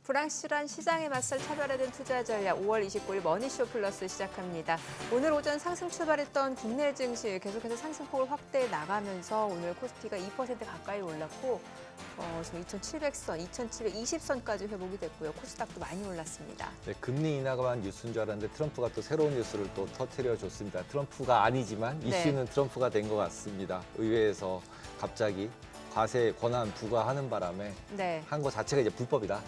불확실한 시장에 맞설 차별화된 투자 전략 5월 29일 머니쇼 플러스 시작합니다. 오늘 오전 상승 출발했던 국내 증시 계속해서 상승폭을 확대해 나가면서 오늘 코스피가 2% 가까이 올랐고 지금 2,700선, 2,720선까지 회복이 됐고요. 코스닥도 많이 올랐습니다. 네, 금리 인하가 뉴스인 줄 알았는데 트럼프가 또 새로운 뉴스를 또 터뜨려줬습니다. 트럼프가 아니지만 이슈는 트럼프가 된 것 같습니다. 의회에서 갑자기 과세 권한 부과하는 바람에 한 거 자체가 이제 불법이다.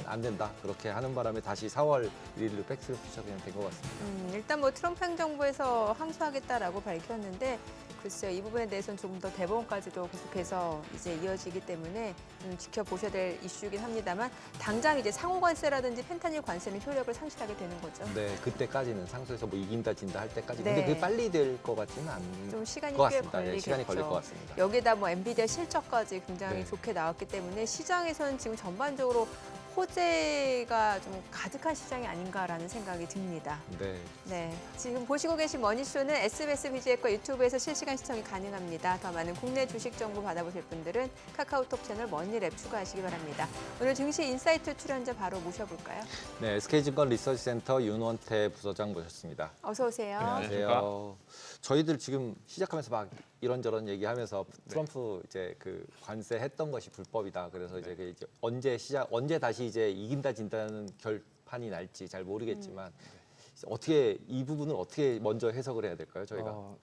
안 된다. 그렇게 하는 바람에 다시 4월 1일로 백스래프가 그냥 된 것 같습니다. 일단 트럼프 행정부에서 항소하겠다라고 밝혔는데 글쎄요, 이 부분에 대해서는 조금 더 대법원까지도 계속해서 이제 이어지기 때문에 좀 지켜보셔야 될 이슈이긴 합니다만 당장 이제 상호 관세라든지 펜타닐 관세는 효력을 상실하게 되는 거죠. 네, 그때까지는 상소에서 이긴다 진다 할 때까지. 근데 그게 빨리 될 것 같지는 않은 좀 시간이 것 꽤 같습니다. 걸리겠죠. 네, 시간이 걸릴 것 같습니다. 여기에다 엔비디아 실적까지 굉장히 좋게 나왔기 때문에 시장에서는 지금 전반적으로 호재가 좀 가득한 시장이 아닌가라는 생각이 듭니다. 네. 지금 보시고 계신 머니쇼는 SBS BG앱과 유튜브에서 실시간 시청이 가능합니다. 더 많은 국내 주식 정보 받아보실 분들은 카카오톡 채널 머니랩 추가하시기 바랍니다. 오늘 증시 인사이트 출연자 바로 모셔볼까요? 네, SK증권 리서치센터 윤원태 부서장 모셨습니다. 어서 오세요. 안녕하세요. 저희들 지금 시작하면서 막 이런저런 얘기하면서 트럼프 이제 그 관세했던 것이 불법이다. 그래서 이제 언제 다시 이제 이긴다 진다는 결판이 날지 잘 모르겠지만 어떻게 이 부분을 어떻게 먼저 해석을 해야 될까요, 저희가?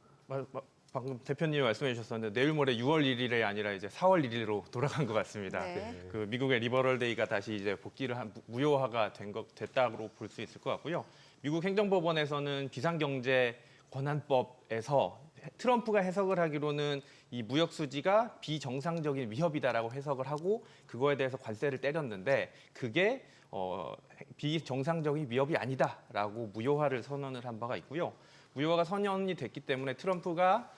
방금 대표님이 말씀해 주셨었는데 내일 모레 6월 1일이 아니라 이제 4월 1일로 돌아간 것 같습니다. 그 미국의 리버럴 데이가 다시 이제 복귀를 한 무효화가 됐다고 볼 수 있을 것 같고요. 미국 행정법원에서는 비상경제 권한법에서 트럼프가 해석을 하기로는 이 무역 수지가 비정상적인 위협이다라고 해석을 하고 그거에 대해서 관세를 때렸는데 그게 비정상적인 위협이 아니다라고 무효화를 선언을 한 바가 있고요. 무효화가 선언이 됐기 때문에 트럼프가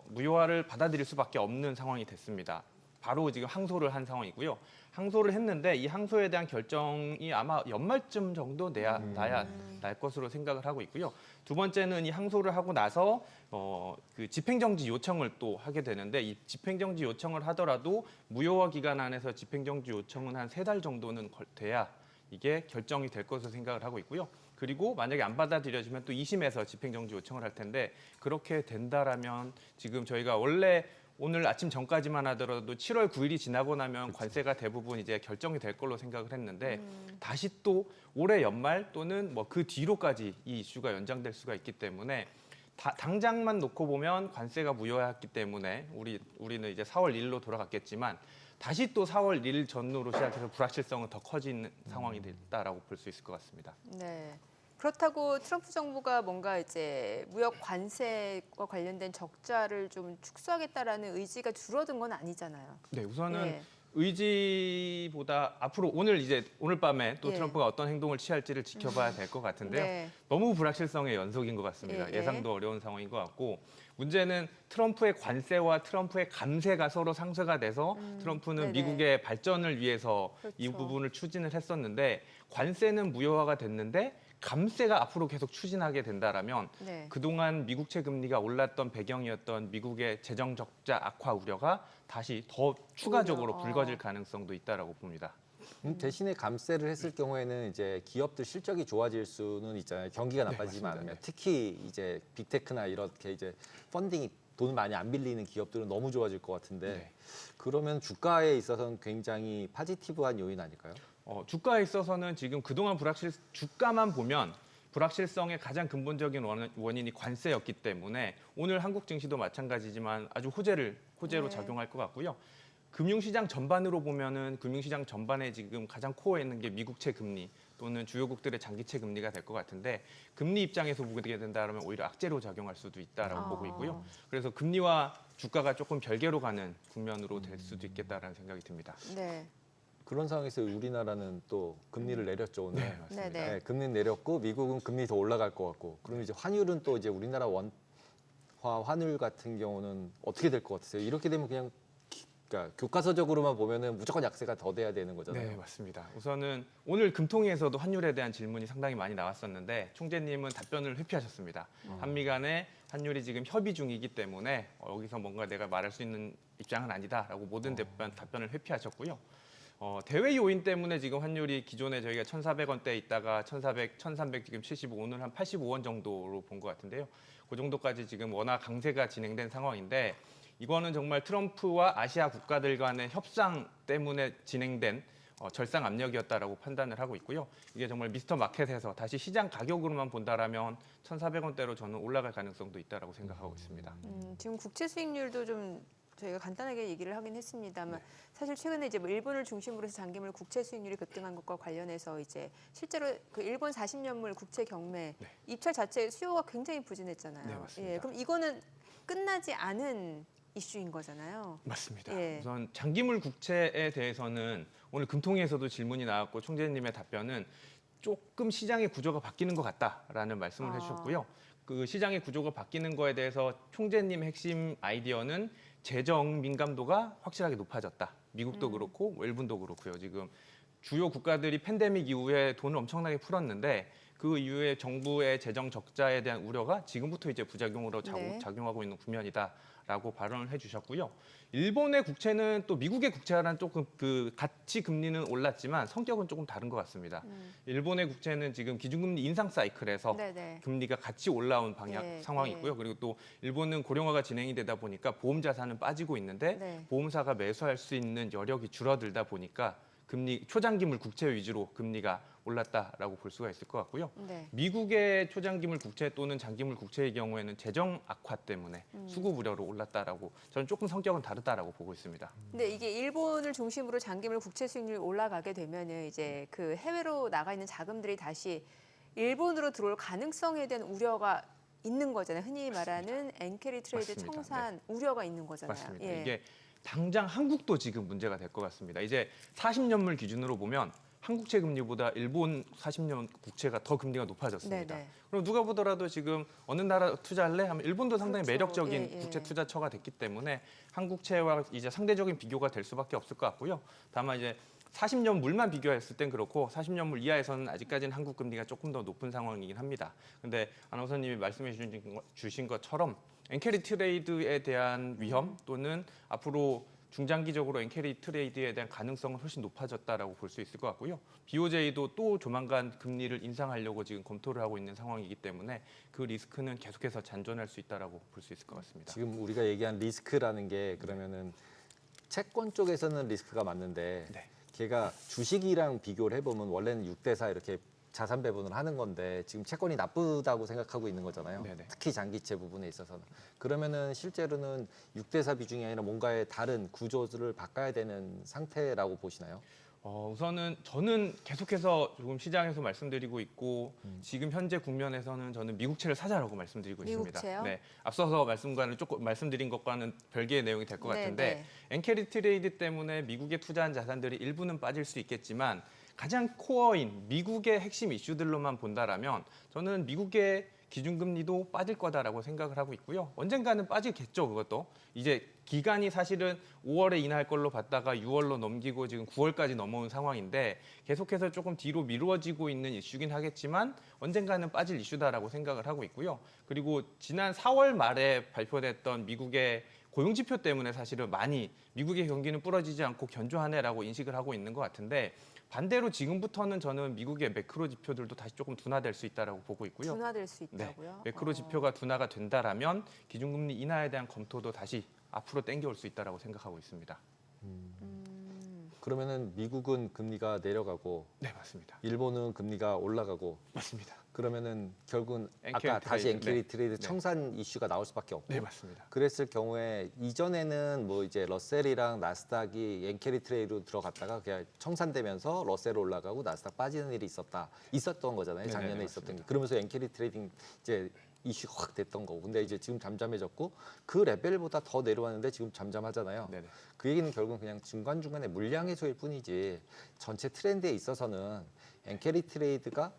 무효화를 받아들일 수밖에 없는 상황이 됐습니다. 바로 지금 항소를 한 상황이고요. 항소를 했는데 이 항소에 대한 결정이 아마 연말쯤 정도 나야 날 것으로 생각을 하고 있고요. 두 번째는 이 항소를 하고 나서 그 집행정지 요청을 또 하게 되는데 이 집행정지 요청을 하더라도 무효화 기간 안에서 집행정지 요청은 한 3달 정도는 돼야 이게 결정이 될 것으로 생각을 하고 있고요. 그리고 만약에 안 받아들여지면 또 2심에서 집행정지 요청을 할 텐데 그렇게 된다라면 지금 저희가 원래 오늘 아침 전까지만 하더라도 7월 9일이 지나고 나면 관세가 대부분 이제 결정이 될 걸로 생각을 했는데 다시 또 올해 연말 또는 그 뒤로까지 이 이슈가 연장될 수가 있기 때문에 당장만 놓고 보면 관세가 무효화했기 때문에 우리는 이제 4월 1일로 돌아갔겠지만 다시 또 4월 1일 전후로 시작해서 불확실성은 더 커지는 상황이 됐다라고 볼 수 있을 것 같습니다. 네. 그렇다고 트럼프 정부가 뭔가 이제 무역 관세와 관련된 적자를 좀 축소하겠다라는 의지가 줄어든 건 아니잖아요. 네, 우선은 의지보다 앞으로 오늘 밤에 또 트럼프가 어떤 행동을 취할지를 지켜봐야 될 것 같은데요. 너무 불확실성의 연속인 것 같습니다. 예상도 어려운 상황인 것 같고 문제는 트럼프의 관세와 트럼프의 감세가 서로 상쇄가 돼서 트럼프는 미국의 발전을 위해서 이 부분을 추진을 했었는데 관세는 무효화가 됐는데 감세가 앞으로 계속 추진하게 된다라면 그동안 미국채 금리가 올랐던 배경이었던 미국의 재정 적자 악화 우려가 다시 더 추가적으로 불거질 가능성도 있다라고 봅니다. 대신에 감세를 했을 경우에는 이제 기업들 실적이 좋아질 수는 있잖아요. 경기가 나빠지지만 않으면 특히 이제 빅테크나 이렇게 이제 펀딩이 돈을 많이 안 빌리는 기업들은 너무 좋아질 것 같은데 그러면 주가에 있어서는 굉장히 파지티브한 요인 아닐까요? 주가에 있어서는 지금 그동안 주가만 보면 불확실성의 가장 근본적인 원인이 관세였기 때문에 오늘 한국 증시도 마찬가지지만 아주 호재로 작용할 것 같고요. 금융시장 전반으로 보면은 금융시장 전반에 지금 가장 코어에 있는 게 미국채 금리 또는 주요국들의 장기채 금리가 될 것 같은데 금리 입장에서 보게 된다면 오히려 악재로 작용할 수도 있다라고 보고 있고요. 그래서 금리와 주가가 조금 별개로 가는 국면으로 될 수도 있겠다라는 생각이 듭니다. 네. 그런 상황에서 우리나라는 또 금리를 내렸죠 오늘. 네, 맞습니다. 네, 금리는 내렸고 미국은 금리 더 올라갈 것 같고. 그럼 이제 환율은 또 이제 우리나라 원화 환율 같은 경우는 어떻게 될 것 같으세요? 이렇게 되면 그러니까 교과서적으로만 보면은 무조건 약세가 더 돼야 되는 거잖아요. 네, 맞습니다. 우선은 오늘 금통위에서도 환율에 대한 질문이 상당히 많이 나왔었는데 총재님은 답변을 회피하셨습니다. 한미 간의 환율이 지금 협의 중이기 때문에 여기서 뭔가 내가 말할 수 있는 입장은 아니다라고 모든 답변을 회피하셨고요. 대외 요인 때문에 지금 환율이 기존에 저희가 1,400원대에 있다가 1,400, 1,300 지금 75, 오늘 한 85원 정도로 본 것 같은데요. 그 정도까지 지금 워낙 강세가 진행된 상황인데 이거는 정말 트럼프와 아시아 국가들 간의 협상 때문에 진행된 절상 압력이었다라고 판단을 하고 있고요. 이게 정말 미스터 마켓에서 다시 시장 가격으로만 본다라면 1,400원대로 저는 올라갈 가능성도 있다라고 생각하고 있습니다. 지금 국채 수익률도 좀 저희가 간단하게 얘기를 하긴 했습니다만 사실 최근에 이제 뭐 일본을 중심으로 해서 장기물 국채 수익률이 급등한 것과 관련해서 이제 실제로 그 일본 40년물 국채 경매 입찰 자체 수요가 굉장히 부진했잖아요. 네, 맞습니다. 예, 그럼 이거는 끝나지 않은 이슈인 거잖아요. 맞습니다. 예. 우선 장기물 국채에 대해서는 오늘 금통위에서도 질문이 나왔고 총재님의 답변은 조금 시장의 구조가 바뀌는 것 같다라는 말씀을 해주셨고요. 그 시장의 구조가 바뀌는 거에 대해서 총재님 핵심 아이디어는 재정 민감도가 확실하게 높아졌다. 미국도 그렇고 뭐 일본도 그렇고요. 지금 주요 국가들이 팬데믹 이후에 돈을 엄청나게 풀었는데 그 이후에 정부의 재정 적자에 대한 우려가 지금부터 이제 부작용으로 작용하고 있는 국면이다라고 발언을 해주셨고요. 일본의 국채는 또 미국의 국채와는 조금 그 같이 금리는 올랐지만 성격은 조금 다른 것 같습니다. 일본의 국채는 지금 기준금리 인상 사이클에서 금리가 같이 올라온 방향 상황이 있고요. 그리고 또 일본은 고령화가 진행이 되다 보니까 보험 자산은 빠지고 있는데 보험사가 매수할 수 있는 여력이 줄어들다 보니까 금리 초장기물 국채 위주로 금리가 올랐다라고 볼 수가 있을 것 같고요. 미국의 초장기물 국채 또는 장기물 국채의 경우에는 재정 악화 때문에 수급 우려로 올랐다라고 저는 조금 성격은 다르다라고 보고 있습니다. 근데 이게 일본을 중심으로 장기물 국채 수익률이 올라가게 되면은 이제 그 해외로 나가 있는 자금들이 다시 일본으로 들어올 가능성에 대한 우려가 있는 거잖아요. 흔히 말하는 엔캐리 트레이드 맞습니다. 청산 우려가 있는 거잖아요. 맞습니다. 이게 당장 한국도 지금 문제가 될 것 같습니다. 이제 40년물 기준으로 보면 한국채 금리보다 일본 40년 국채가 더 금리가 높아졌습니다. 그럼 누가 보더라도 지금 어느 나라 투자할래 하면 일본도 상당히 매력적인 국채 투자처가 됐기 때문에 한국채와 이제 상대적인 비교가 될 수밖에 없을 것 같고요. 다만 이제 40년 물만 비교했을 땐 그렇고 40년 물 이하에서는 아직까지는 한국 금리가 조금 더 높은 상황이긴 합니다. 근데 아나운서님이 말씀해 주신 것처럼 엔캐리 트레이드에 대한 위험 또는 앞으로 중장기적으로 엔캐리 트레이드에 대한 가능성은 훨씬 높아졌다라고 볼 수 있을 것 같고요. BOJ도 또 조만간 금리를 인상하려고 지금 검토를 하고 있는 상황이기 때문에 그 리스크는 계속해서 잔존할 수 있다라고 볼 수 있을 것 같습니다. 지금 우리가 얘기한 리스크라는 게 그러면은 채권 쪽에서는 리스크가 맞는데 걔가 주식이랑 비교를 해보면 원래는 6대4 이렇게 자산 배분을 하는 건데 지금 채권이 나쁘다고 생각하고 있는 거잖아요. 특히 장기채 부분에 있어서는. 그러면은 실제로는 6대4 비중이 아니라 뭔가의 다른 구조를 바꿔야 되는 상태라고 보시나요? 우선은 저는 계속해서 조금 시장에서 말씀드리고 있고 지금 현재 국면에서는 저는 미국채를 사자라고 말씀드리고 있습니다. 네, 앞서서 말씀드린 것과는 별개의 내용이 될 것 같은데 엔캐리 트레이드 때문에 미국에 투자한 자산들이 일부는 빠질 수 있겠지만 가장 코어인 미국의 핵심 이슈들로만 본다라면 저는 미국의 기준금리도 빠질 거다라고 생각을 하고 있고요. 언젠가는 빠지겠죠, 그것도. 이제 기간이 사실은 5월에 인하할 걸로 봤다가 6월로 넘기고 지금 9월까지 넘어온 상황인데 계속해서 조금 뒤로 미루어지고 있는 이슈긴 하겠지만 언젠가는 빠질 이슈다라고 생각을 하고 있고요. 그리고 지난 4월 말에 발표됐던 미국의 고용지표 때문에 사실은 많이 미국의 경기는 부러지지 않고 견조하네라고 인식을 하고 있는 것 같은데 반대로 지금부터는 저는 미국의 매크로 지표들도 다시 조금 둔화될 수 있다라고 보고 있고요. 둔화될 수 있다고요? 매크로 지표가 둔화가 된다라면 기준금리 인하에 대한 검토도 다시 앞으로 땡겨올 수 있다라고 생각하고 있습니다. 그러면은 미국은 금리가 내려가고, 네 맞습니다. 일본은 금리가 올라가고, 맞습니다. 그러면은 결국은 아까 다시 엔캐리 트레이드 청산 이슈가 나올 수밖에 없고, 네 맞습니다. 그랬을 경우에 이전에는 뭐 이제 러셀이랑 나스닥이 엔캐리 트레이드로 들어갔다가 그냥 청산되면서 러셀 올라가고 나스닥 빠지는 일이 있었던 거잖아요. 작년에 네네, 있었던 게. 그러면서 엔캐리 트레이딩 이제 이슈가 확 됐던 거고. 근데 이제 지금 잠잠해졌고 그 레벨보다 더 내려왔는데 지금 잠잠하잖아요. 네네. 그 얘기는 결국 그냥 중간중간에 물량 해소일 뿐이지 전체 트렌드에 있어서는 엔캐리 트레이드가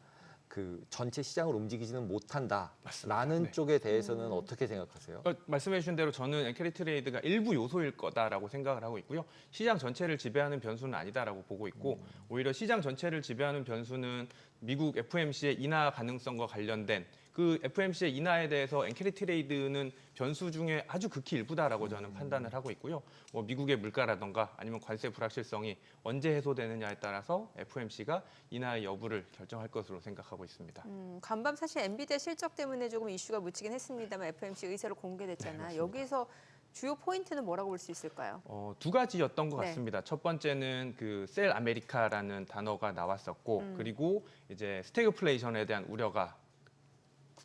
그 전체 시장을 움직이지는 못한다라는 쪽에 대해서는 어떻게 생각하세요? 말씀해 주신 대로 저는 엔캐리 트레이드가 일부 요소일 거다라고 생각을 하고 있고요. 시장 전체를 지배하는 변수는 아니다라고 보고 있고 오히려 시장 전체를 지배하는 변수는 미국 FOMC의 인하 가능성과 관련된 그 FOMC의 인하에 대해서 엔캐리 트레이드는 변수 중에 아주 극히 일부다라고 저는 판단을 하고 있고요. 뭐 미국의 물가라던가 아니면 관세 불확실성이 언제 해소되느냐에 따라서 FOMC가 인하의 여부를 결정할 것으로 생각하고 있습니다. 간밤 사실 엔비디아 실적 때문에 조금 이슈가 묻히긴 했습니다만 FOMC 의사로 공개됐잖아요. 네, 여기서 주요 포인트는 뭐라고 볼 수 있을까요? 두 가지였던 것 네. 같습니다. 첫 번째는 그 셀 아메리카라는 단어가 나왔었고 그리고 이제 스태그플레이션에 대한 우려가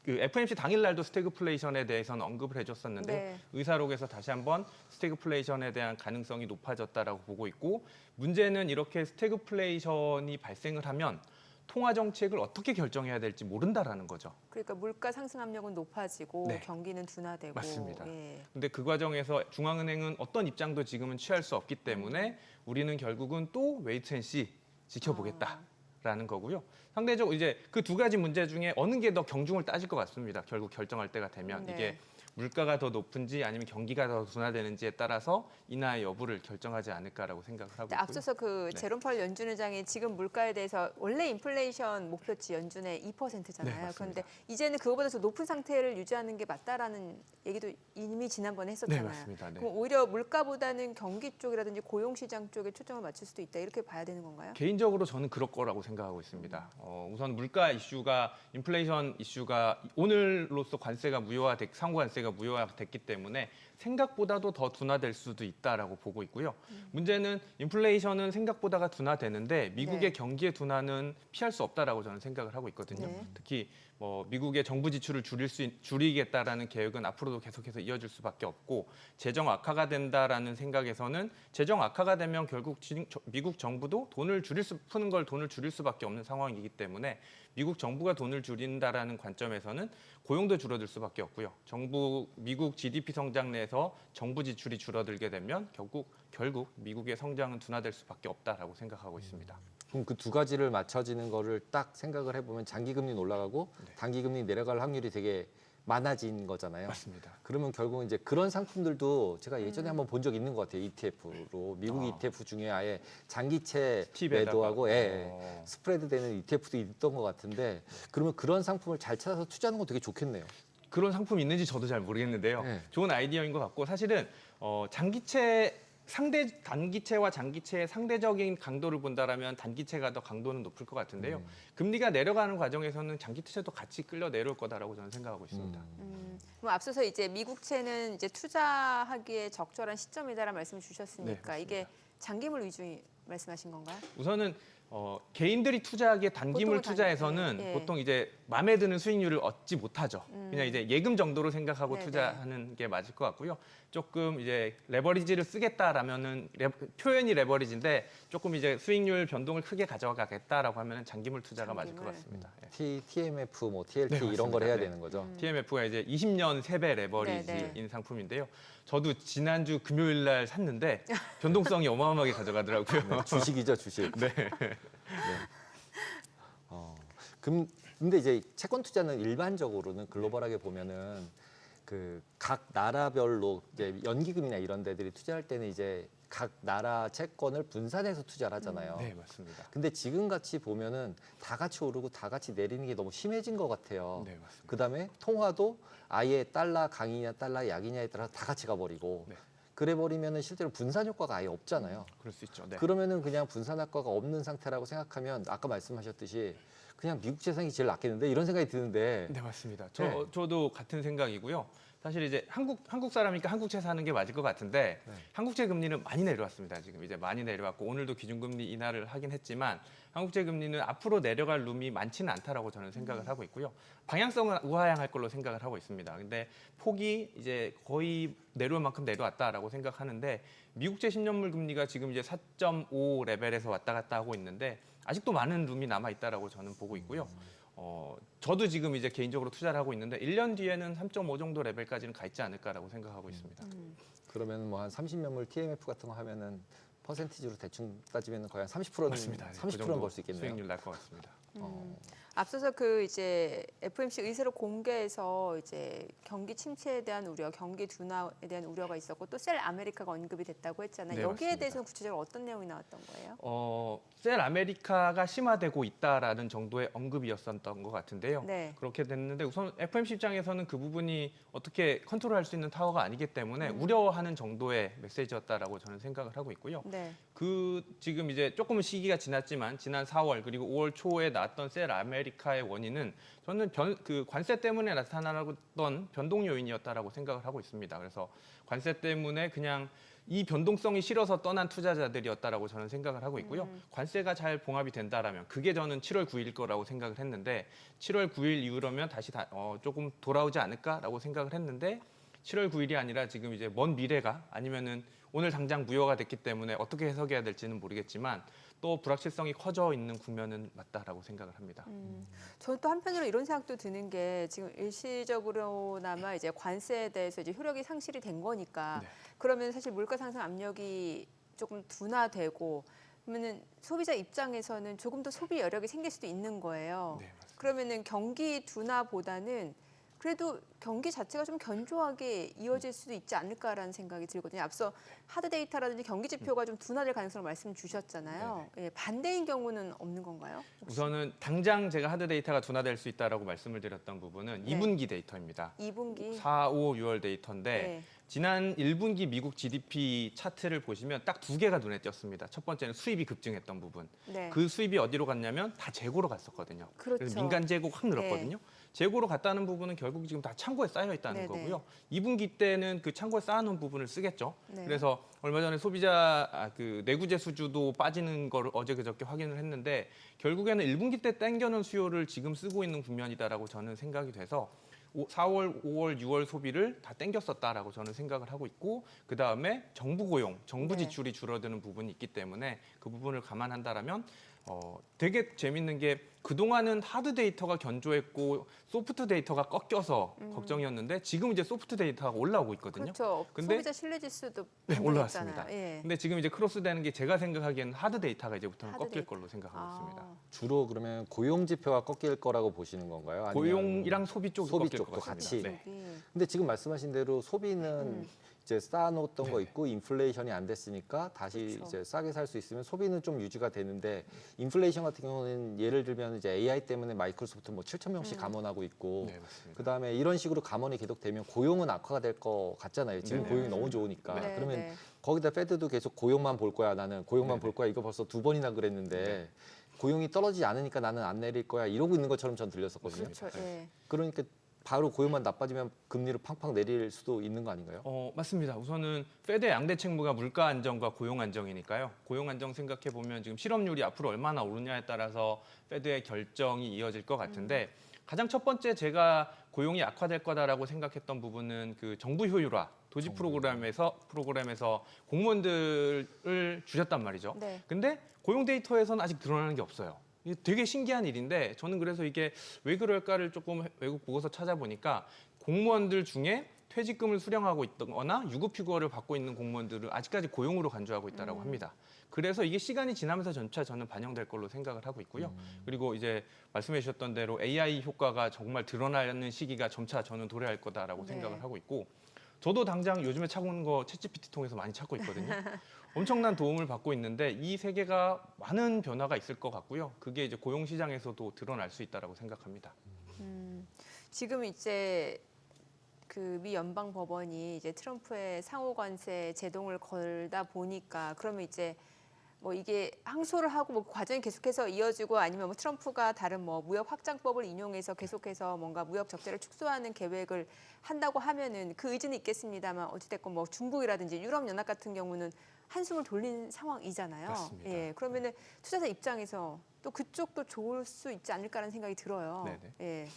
그 FOMC 당일날도 스태그플레이션에 대해서는 언급을 해줬었는데 네. 의사록에서 다시 한번 스태그플레이션에 대한 가능성이 높아졌다라고 보고 있고 문제는 이렇게 스태그플레이션이 발생을 하면 통화 정책을 어떻게 결정해야 될지 모른다라는 거죠. 그러니까 물가 상승 압력은 높아지고 네. 경기는 둔화되고. 맞습니다. 예. 근데 그 과정에서 중앙은행은 어떤 입장도 지금은 취할 수 없기 때문에 우리는 결국은 또 웨이트 앤 씨 지켜보겠다라는 거고요. 상대적으로 이제 그 두 가지 문제 중에 어느 게 더 경중을 따질 것 같습니다. 결국 결정할 때가 되면 네. 이게 물가가 더 높은지 아니면 경기가 더 둔화되는지에 따라서 인하의 여부를 결정하지 않을까라고 생각을 하고 근데 있고요. 앞서서 그 네. 제롬 파월 연준 의장이 지금 물가에 대해서 원래 인플레이션 목표치 연준의 2%잖아요. 네, 맞습니다. 그런데 이제는 그거보다 더 높은 상태를 유지하는 게 맞다라는 얘기도 이미 지난번에 했었잖아요. 네, 맞습니다. 네. 그럼 오히려 물가보다는 경기 쪽이라든지 고용 시장 쪽에 초점을 맞출 수도 있다. 이렇게 봐야 되는 건가요? 개인적으로 저는 그럴 거라고 생각하고 있습니다. 우선 물가 이슈가 인플레이션 이슈가 오늘로써 관세가 상호 관세가 무효화됐기 때문에 생각보다도 더 둔화될 수도 있다라고 보고 있고요. 문제는 인플레이션은 생각보다가 둔화되는데 미국의 네. 경기의 둔화는 피할 수 없다라고 저는 생각을 하고 있거든요. 네. 특히 뭐 미국의 정부 지출을 줄이겠다라는 계획은 앞으로도 계속해서 이어질 수밖에 없고 재정 악화가 된다라는 생각에서는 재정 악화가 되면 결국 미국 정부도 푸는 걸 돈을 줄일 수밖에 없는 상황이기 때문에 미국 정부가 돈을 줄인다라는 관점에서는 고용도 줄어들 수밖에 없고요. 미국 GDP 성장 내에서 정부 지출이 줄어들게 되면 결국 미국의 성장은 둔화될 수밖에 없다라고 생각하고 있습니다. 그럼 그 두 가지를 맞춰지는 거를 딱 생각을 해보면 장기금리 올라가고 네. 단기금리 내려갈 확률이 되게 많아진 거잖아요. 맞습니다. 그러면 결국은 이제 그런 상품들도 제가 예전에 한번 본 적 있는 것 같아요. ETF로 미국 ETF 중에 아예 장기채 팁에다가. 매도하고 스프레드 되는 ETF도 있던 것 같은데 그러면 그런 상품을 잘 찾아서 투자하는 건 되게 좋겠네요. 그런 상품이 있는지 저도 잘 모르겠는데요. 네. 좋은 아이디어인 것 같고 사실은 단기채와 장기채의 상대적인 강도를 본다라면 단기채가 더 강도는 높을 것 같은데요. 금리가 내려가는 과정에서는 장기채도 같이 끌려 내려올 거다라고 저는 생각하고 있습니다. 그럼 앞서서 이제 미국채는 이제 투자하기에 적절한 시점이다라는 말씀을 주셨으니까 네, 이게 장기물 위주 말씀하신 건가요? 우선은 개인들이 투자하기에 단기물 보통은 투자에서는 예. 보통 이제 마음에 드는 수익률을 얻지 못하죠. 그냥 이제 예금 정도로 생각하고 네네. 투자하는 게 맞을 것 같고요. 조금 이제 레버리지를 쓰겠다라면은 표현이 레버리지인데 조금 이제 수익률 변동을 크게 가져가겠다라고 하면은 장기물 투자가 맞을 것 장기물. 같습니다. 예. TMF, 뭐 TLT 네, 이런 걸 맞습니다. 해야 네. 되는 거죠. TMF가 이제 20년 3배 레버리지인 네네. 상품인데요. 저도 지난주 금요일 날 샀는데 변동성이 어마어마하게 가져가더라고요. 주식이죠, 주식. 네. 근데 이제 채권 투자는 일반적으로는 글로벌하게 보면은 그 각 나라별로 이제 연기금이나 이런 데들이 투자할 때는 이제 각 나라 채권을 분산해서 투자를 하잖아요. 네, 맞습니다. 근데 지금 같이 보면은 다 같이 오르고 다 같이 내리는 게 너무 심해진 것 같아요. 네, 맞습니다. 그다음에 통화도 아예 달러 강이냐 달러 약이냐에 따라서 다 같이 가버리고 네. 그래 버리면은 실제로 분산 효과가 아예 없잖아요. 그럴 수 있죠. 네. 그러면은 그냥 분산 효과가 없는 상태라고 생각하면 아까 말씀하셨듯이 그냥 미국 재산이 제일 낫겠는데 이런 생각이 드는데 네, 맞습니다. 네. 저도 같은 생각이고요. 사실 이제 한국 사람이니까 한국채 사는 게 맞을 것 같은데 네. 한국채 금리는 많이 내려왔습니다. 지금 이제 많이 내려왔고 오늘도 기준금리 인하를 하긴 했지만 한국채 금리는 앞으로 내려갈 룸이 많지는 않다라고 저는 생각을 하고 있고요. 방향성은 우하향할 걸로 생각을 하고 있습니다. 근데 폭이 이제 거의 내려올 만큼 내려왔다라고 생각하는데 미국채 10년물 금리가 지금 이제 4.5 레벨에서 왔다 갔다 하고 있는데 아직도 많은 룸이 남아 있다라고 저는 보고 있고요. 저도 지금 이제 개인적으로 투자를 하고 있는데 1년 뒤에는 3.5 정도 레벨까지는 가 있지 않을까라고 생각하고 있습니다. 그러면 뭐 한 30년물 TMF 같은 거 하면은 퍼센티지로 대충 따지면 거의 한 30%는 맞습니다. 네, 그 30%는 정도 벌 수 있겠네요. 수익률 날 것 같습니다. 앞서서 그 이제 FOMC 의사를 공개해서 이제 경기 침체에 대한 우려, 경기 둔화에 대한 우려가 있었고 또 셀 아메리카가 언급이 됐다고 했잖아요. 네, 여기에 맞습니다. 대해서는 구체적으로 어떤 내용이 나왔던 거예요? 셀 아메리카가 심화되고 있다라는 정도의 언급이었었던 것 같은데요. 네. 그렇게 됐는데 우선 FOMC 입장에서는 그 부분이 어떻게 컨트롤할 수 있는 타워가 아니기 때문에 우려하는 정도의 메시지였다라고 저는 생각을 하고 있고요. 네. 그 지금 이제 조금은 시기가 지났지만 지난 4월 그리고 5월 초에 나왔던 셀 아메리카의 원인은 저는 그 관세 때문에 나타나던 변동 요인이었다라고 생각을 하고 있습니다. 그래서 관세 때문에 그냥 이 변동성이 싫어서 떠난 투자자들이었다라고 저는 생각을 하고 있고요. 관세가 잘 봉합이 된다라면 그게 저는 7월 9일일 거라고 생각을 했는데 7월 9일 이후로면 다시 조금 돌아오지 않을까라고 생각을 했는데 7월 9일이 아니라 지금 이제 먼 미래가 아니면은 오늘 당장 무효가 됐기 때문에 어떻게 해석해야 될지는 모르겠지만 또 불확실성이 커져 있는 국면은 맞다라고 생각을 합니다. 저는 또 한편으로 이런 생각도 드는 게 지금 일시적으로나마 이제 관세에 대해서 이제 효력이 상실이 된 거니까 네. 그러면 사실 물가 상승 압력이 조금 둔화되고 그러면은 소비자 입장에서는 조금 더 소비 여력이 생길 수도 있는 거예요. 네, 맞습니다. 그러면은 경기 둔화보다는 그래도 경기 자체가 좀 견조하게 이어질 수도 있지 않을까라는 생각이 들거든요. 앞서 하드 데이터라든지 경기 지표가 좀 둔화될 가능성을 말씀 주셨잖아요. 예, 반대인 경우는 없는 건가요? 혹시? 우선은 당장 제가 하드 데이터가 둔화될 수 있다라고 말씀을 드렸던 부분은 네. 2분기 데이터입니다. 2분기 4, 5, 6월 데이터인데 네. 지난 1분기 미국 GDP 차트를 보시면 딱 두 개가 눈에 띄었습니다. 첫 번째는 수입이 급증했던 부분. 네. 그 수입이 어디로 갔냐면 다 재고로 갔었거든요. 그렇죠. 그래서 민간 재고가 확 늘었거든요. 재고로 갔다는 부분은 결국 지금 다 창고에 쌓여 있다는 네네. 거고요. 2분기 때는 그 창고에 쌓아놓은 부분을 쓰겠죠. 네. 그래서 얼마 전에 소비자 그 내구재 수주도 빠지는 거를 어제 그저께 확인을 했는데 결국에는 1분기 때 땡겨놓은 수요를 지금 쓰고 있는 국면이다라고 저는 생각이 돼서 4월, 5월, 6월 소비를 다 땡겼었다라고 저는 생각을 하고 있고 그 다음에 정부 고용, 정부 네. 지출이 줄어드는 부분이 있기 때문에 그 부분을 감안한다라면 되게 재밌는 게 그동안은 하드 데이터가 견조했고 소프트 데이터가 꺾여서 걱정이었는데 지금 이제 소프트 데이터가 올라오고 있거든요. 그렇죠. 근데- 소비자 신뢰 지수도 네, 분명히 올라왔습니다. 있잖아요. 예. 근데 지금 이제 크로스되는 게 제가 생각하기에는 하드 데이터가 이제부터는 하드 꺾일 데이터. 걸로 생각하고 있습니다. 주로 그러면 고용 지표가 꺾일 거라고 보시는 건가요? 아니면 고용이랑 소비 쪽이 소비 꺾일 것 쪽도 같습니다. 같이? 네. 근데 지금 말씀하신 대로 소비는 이제 쌓아놓았던 거 있고 인플레이션이 안 됐으니까 다시 그렇죠. 이제 싸게 살 수 있으면 소비는 좀 유지가 되는데 인플레이션 같은 경우는 예를 들면 이제 AI 때문에 마이크로소프트 뭐 7천 명씩 감원하고 있고 네, 맞습니다. 그다음에 이런 식으로 감원이 계속되면 고용은 악화가 될 것 같잖아요. 지금 네. 고용이 너무 좋으니까. 네, 그러면 네. 거기다 페드도 계속 고용만 볼 거야. 나는 고용만 네, 볼 거야. 이거 벌써 2번이나 그랬는데 고용이 떨어지지 않으니까 나는 안 내릴 거야. 이러고 있는 것처럼 전 들렸었거든요. 그렇죠. 예. 그러니까 바로 고용만 나빠지면 금리를 팡팡 내릴 수도 있는 거 아닌가요? 맞습니다. 우선은 페드의 양대 책무가 물가 안정과 고용 안정이니까요. 고용 안정 생각해 보면 지금 실업률이 앞으로 얼마나 오르냐에 따라서 페드의 결정이 이어질 것 같은데 가장 첫 번째 제가 고용이 악화될 거다라고 생각했던 부분은 그 정부 효율화 도지 프로그램에서 공무원들을 줄였단 말이죠. 네. 근데 고용 데이터에서는 아직 드러나는 게 없어요. 이게 되게 신기한 일인데 저는 그래서 이게 왜 그럴까를 조금 외국 보고서 찾아보니까 공무원들 중에 퇴직금을 수령하고 있거나 유급휴거를 받고 있는 공무원들을 아직까지 고용으로 간주하고 있다고 합니다. 그래서 이게 시간이 지나면서 점차 저는 반영될 걸로 생각을 하고 있고요. 그리고 이제 말씀해 주셨던 대로 AI 효과가 정말 드러나는 시기가 점차 저는 도래할 거다라고 네. 생각을 하고 있고 저도 당장 요즘에 찾는 거 챗GPT 통해서 많이 찾고 있거든요. 엄청난 도움을 받고 있는데 이 세계가 많은 변화가 있을 것 같고요. 그게 이제 고용 시장에서도 드러날 수 있다라고 생각합니다. 지금 이제 그 미 연방 법원이 이제 트럼프의 상호 관세 제동을 걸다 보니까 그러면 이제 뭐 이게 항소를 하고 뭐 과정이 계속해서 이어지고 아니면 뭐 트럼프가 다른 뭐 무역 확장법을 인용해서 계속해서 뭔가 무역 적자를 축소하는 계획을 한다고 하면은 그 의지는 있겠습니다만 어찌됐건 뭐 중국이라든지 유럽 연합 같은 경우는 한숨을 돌린 상황이잖아요. 맞습니다. 예, 그러면은 투자자 입장에서 또 그쪽도 좋을 수 있지 않을까라는 생각이 들어요. 네네. 예,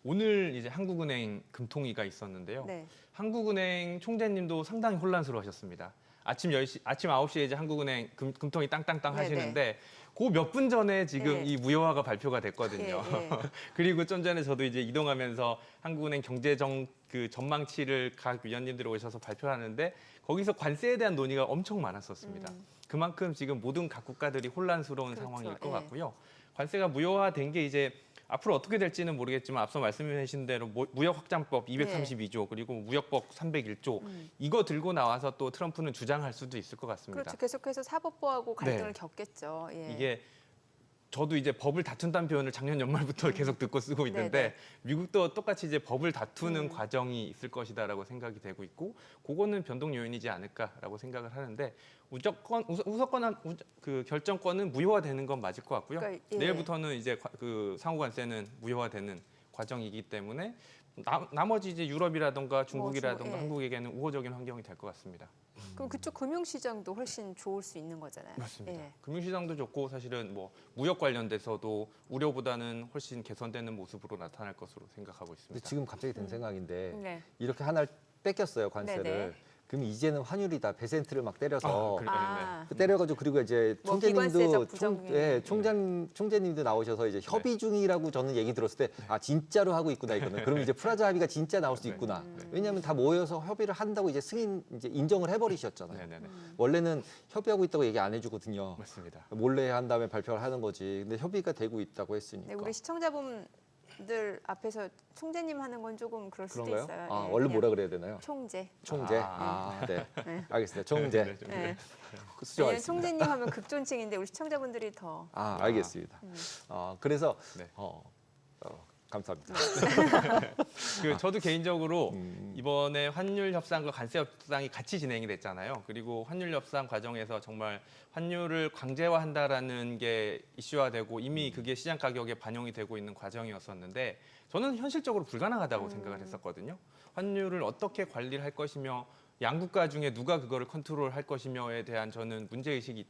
오늘 이제 한국은행 금통위가 있었는데요. 네, 한국은행 총재님도 상당히 혼란스러워하셨습니다. 아침 9시에 이제 한국은행 금통위 땅땅땅 네네. 하시는데 그 몇 분 전에 지금 네. 이 무효화가 발표가 됐거든요. 예, 예. 그리고 좀 전에 저도 이제 이동하면서 한국은행 경제정 그 전망치를 각 위원님들이 오셔서 발표하는데 거기서 관세에 대한 논의가 엄청 많았었습니다. 그만큼 지금 모든 각 국가들이 혼란스러운 그렇죠. 상황일 것 예. 같고요. 관세가 무효화된 게 이제 앞으로 어떻게 될지는 모르겠지만 앞서 말씀해 주신 대로 무역 확장법 232조 그리고 무역법 301조 이거 들고 나와서 또 트럼프는 주장할 수도 있을 것 같습니다. 그렇죠. 계속해서 사법부하고 갈등을 네. 겪겠죠. 예. 이게 저도 이제 법을 다툰다는 표현을 작년 연말부터 계속 듣고 쓰고 있는데 네네. 미국도 똑같이 이제 법을 다투는 과정이 있을 것이다라고 생각이 되고 있고 그거는 변동 요인이지 않을까라고 생각을 하는데 그 결정권은 무효화되는 건 맞을 것 같고요. 그러니까, 예. 내일부터는 이제 그 상호관세는 무효화되는 과정이기 때문에 나머지 이제 유럽이라든가 중국이라든가 예. 한국에게는 우호적인 환경이 될 것 같습니다. 그럼 그쪽 금융시장도 훨씬 좋을 수 있는 거잖아요. 맞습니다. 예. 금융시장도 좋고 사실은 뭐 무역 관련돼서도 우려보다는 훨씬 개선되는 모습으로 나타날 것으로 생각하고 근데 있습니다. 지금 갑자기 든 생각인데 네. 이렇게 하나를 뺏겼어요, 관세를. 네네. 그럼 이제는 환율이다. 배센트를 막 때려서 그래. 아, 때려가지고 그리고 이제 뭐 총재님도 비관세적 부정행위. 총재님도 나오셔서 이제 협의 중이라고 저는 얘기 들었을 때 아 진짜로 하고 있구나 이거는. 그럼 이제 프라자 합의가 진짜 나올 수 있구나. 왜냐하면 다 모여서 협의를 한다고 이제 승인 이제 인정을 해버리셨잖아요. 네네네. 원래는 협의하고 있다고 얘기 안 해주거든요. 맞습니다. 몰래 한 다음에 발표를 하는 거지. 근데 협의가 되고 있다고 했으니까. 네, 우리 시청자분들 앞에서 총재님 하는 건 조금 그럴 수도 그런가요? 있어요. 아 예, 원래 그냥 뭐라 그래야 되나요? 총재. 총재. 네. 알겠습니다. 총재. 네, 좀 네. 그래. 왜냐면 수정하겠습니다. 총재님 하면 극존칭인데 우리 시청자분들이 더 알겠습니다. 그래서 네. 감사합니다. 저도 개인적으로 음. 이번에 환율 협상과 관세 협상이 같이 진행이 됐잖아요. 그리고 환율 협상 과정에서 정말 환율을 강제화한다라는 게 이슈화되고 이미 그게 시장 가격에 반영이 되고 있는 과정이었었는데 저는 현실적으로 불가능하다고 생각을 했었거든요. 환율을 어떻게 관리를 할 것이며 양국가 중에 누가 그거를 컨트롤할 것이며에 대한 저는 문제의식이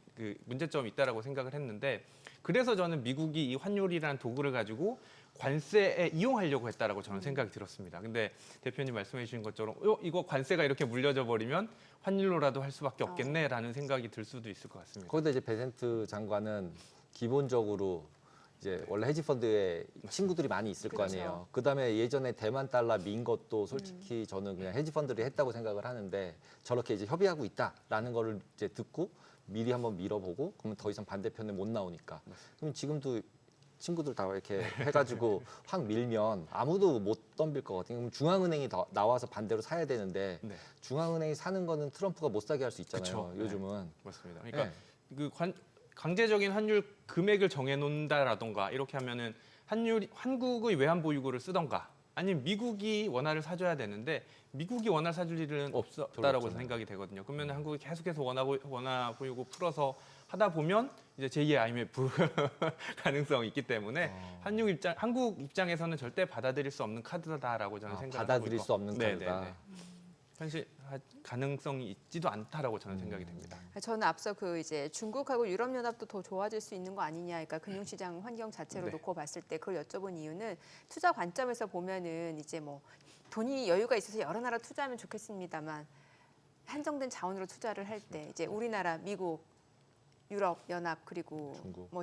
문제점이 있다라고 생각을 했는데 그래서 저는 미국이 이 환율이라는 도구를 가지고 관세에 이용하려고 했다라고 저는 생각이 들었습니다. 근데 대표님 말씀해 주신 것처럼 이거 관세가 이렇게 물려져 버리면 환율로라도 할 수밖에 없겠네라는 생각이 들 수도 있을 것 같습니다. 거기다 이제 베센트 장관은 기본적으로 이제 원래 헤지펀드에 친구들이 많이 있을 거 그렇죠. 아니에요. 그다음에 예전에 대만 달러 민 것도 솔직히 저는 그냥 헤지펀드들이 했다고 생각을 하는데 저렇게 이제 협의하고 있다라는 거를 이제 듣고 미리 한번 밀어보고 그러면 더 이상 반대편에 못 나오니까. 그럼 지금도 친구들 다 이렇게 해가지고 확 밀면 아무도 못 덤빌 거거든요. 그럼 중앙은행이 나와서 반대로 사야 되는데 네. 중앙은행이 사는 거는 트럼프가 못 사게 할 수 있잖아요. 그쵸. 요즘은. 맞습니다. 그러니까 네. 강제적인 환율 금액을 정해놓는다라던가 이렇게 하면은 한국의 외환 보유고를 쓰던가 아니면 미국이 원화를 사줘야 되는데 미국이 원화를 사줄 일은 없다라고 없잖아요. 생각이 되거든요. 그러면 한국이 계속해서 원화 보유고 풀어서 하다 보면 이제 제2의 IMF 가능성이 있기 때문에 한국 입장에서는 절대 받아들일 수 없는 카드다라고 저는 생각을 받아들일 하고 수 없는 카드다. 네네네. 현실 가능성이 있지도 않다라고 저는 생각이 됩니다. 저는 앞서 이제 중국하고 유럽연합도 더 좋아질 수 있는 거 아니냐, 그러니까 금융시장 환경 자체로 네. 놓고 봤을 때 그걸 여쭤본 이유는 투자 관점에서 보면은 이제 뭐 돈이 여유가 있어서 여러 나라 투자하면 좋겠습니다만 한정된 자원으로 투자를 할 때 이제 우리나라, 미국, 유럽 연합 그리고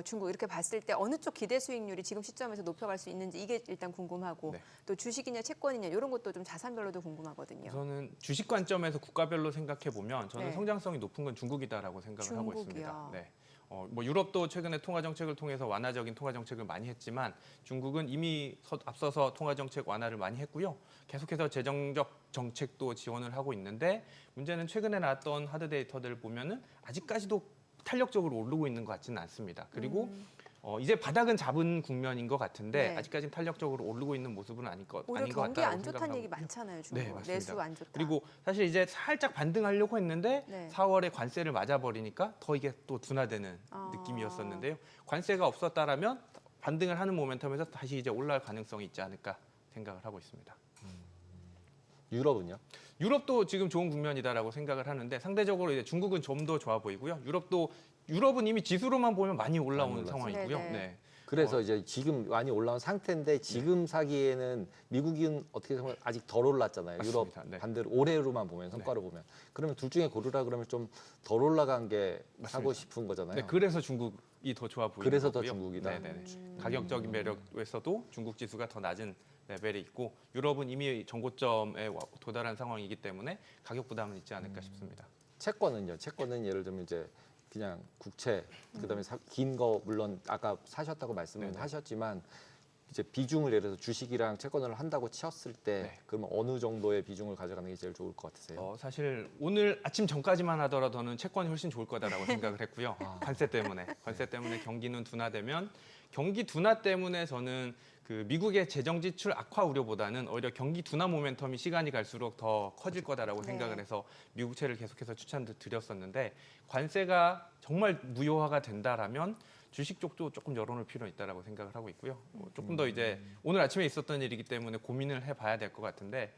중국 이렇게 봤을 때 어느 쪽 기대 수익률이 지금 시점에서 높여갈 수 있는지 이게 일단 궁금하고 네. 또 주식이냐 채권이냐 이런 것도 좀 자산별로도 궁금하거든요. 저는 주식 관점에서 국가별로 생각해 보면 저는 네. 성장성이 높은 건 중국이다라고 생각을 하고 있습니다. 중국이요. 네. 뭐 유럽도 최근에 통화 정책을 통해서 완화적인 통화 정책을 많이 했지만 중국은 이미 앞서서 통화 정책 완화를 많이 했고요. 계속해서 재정적 정책도 지원을 하고 있는데 문제는 최근에 나왔던 하드 데이터들을 보면은 아직까지도 탄력적으로 오르고 있는 것 같지는 않습니다. 그리고 이제 바닥은 잡은 국면인 것 같은데 네. 아직까지는 탄력적으로 오르고 있는 모습은 아닌 것 오히려 같다고 경기 안 좋다는 생각하고 얘기 많잖아요. 중국 네, 맞습니다. 내수 안 좋다. 그리고 사실 이제 살짝 반등하려고 했는데 네. 4월에 관세를 맞아버리니까 더 이게 또 둔화되는 느낌이었었는데요. 관세가 없었다라면 반등을 하는 모멘텀에서 다시 이제 올라갈 가능성이 있지 않을까 생각을 하고 있습니다. 유럽은요? 유럽도 지금 좋은 국면이다라고 생각을 하는데 상대적으로 이제 중국은 좀 더 좋아 보이고요. 유럽은 이미 지수로만 보면 많이 올라온 많이 상황이고요. 네네. 네. 그래서 이제 지금 많이 올라온 상태인데 지금 사기에는 미국은 어떻게 보면 아직 덜 올랐잖아요. 유럽 맞습니다. 네. 반대로 올해로만 보면 성과를 보면 그러면 둘 중에 고르라 그러면 좀 덜 올라간 게 사고 싶은 거잖아요. 네, 그래서 중국이 더 좋아 보이는 그래서 더 거고요. 중국이다. 네네. 가격적인 매력에서도 중국 지수가 더 낮은 레벨이 있고 유럽은 이미 정고점에 도달한 상황이기 때문에 가격 부담은 있지 않을까 싶습니다. 채권은요? 채권은 예를 들면 이제 그냥 국채, 그다음에 긴 거 물론 아까 사셨다고 말씀을 네네. 하셨지만 이제 비중을 예를 들어서 주식이랑 채권을 한다고 치었을 때 네. 그러면 어느 정도의 비중을 가져가는 게 제일 좋을 것 같으세요? 사실 오늘 아침 전까지만 하더라도는 채권이 훨씬 좋을 거다라고 생각을 했고요. 관세 때문에 경기는 둔화되면 경기 둔화 때문에 저는 그 미국의 재정 지출 악화 우려보다는 오히려 경기 둔화 모멘텀이 시간이 갈수록 더 커질 거다라고 네. 생각을 해서 미국채를 계속해서 추천드렸었는데 관세가 정말 무효화가 된다라면 주식 쪽도 조금 열어놓을 필요는 있다라고 생각을 하고 있고요. 조금 더 이제 오늘 아침에 있었던 일이기 때문에 고민을 해봐야 될 것 같은데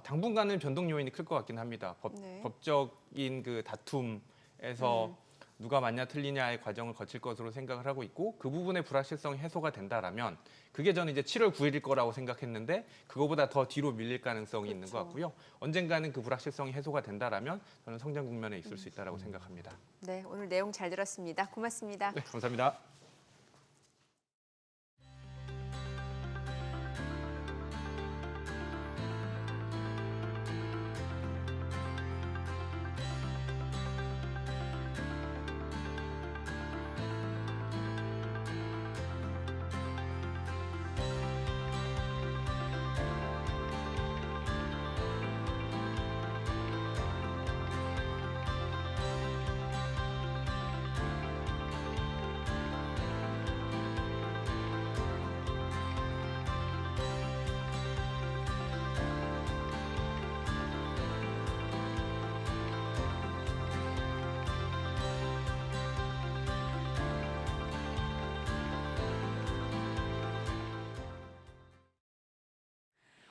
당분간은 변동 요인이 클 것 같긴 합니다. 네. 법적인 그 다툼에서 누가 맞냐 틀리냐의 과정을 거칠 것으로 생각을 하고 있고 그 부분의 불확실성이 해소가 된다라면 그게 저는 이제 7월 9일일 거라고 생각했는데 그거보다 더 뒤로 밀릴 가능성이 있는 것 같고요. 언젠가는 그 불확실성이 해소가 된다라면 저는 성장 국면에 있을 수 있다라고 생각합니다. 네, 오늘 내용 잘 들었습니다. 고맙습니다. 네, 감사합니다.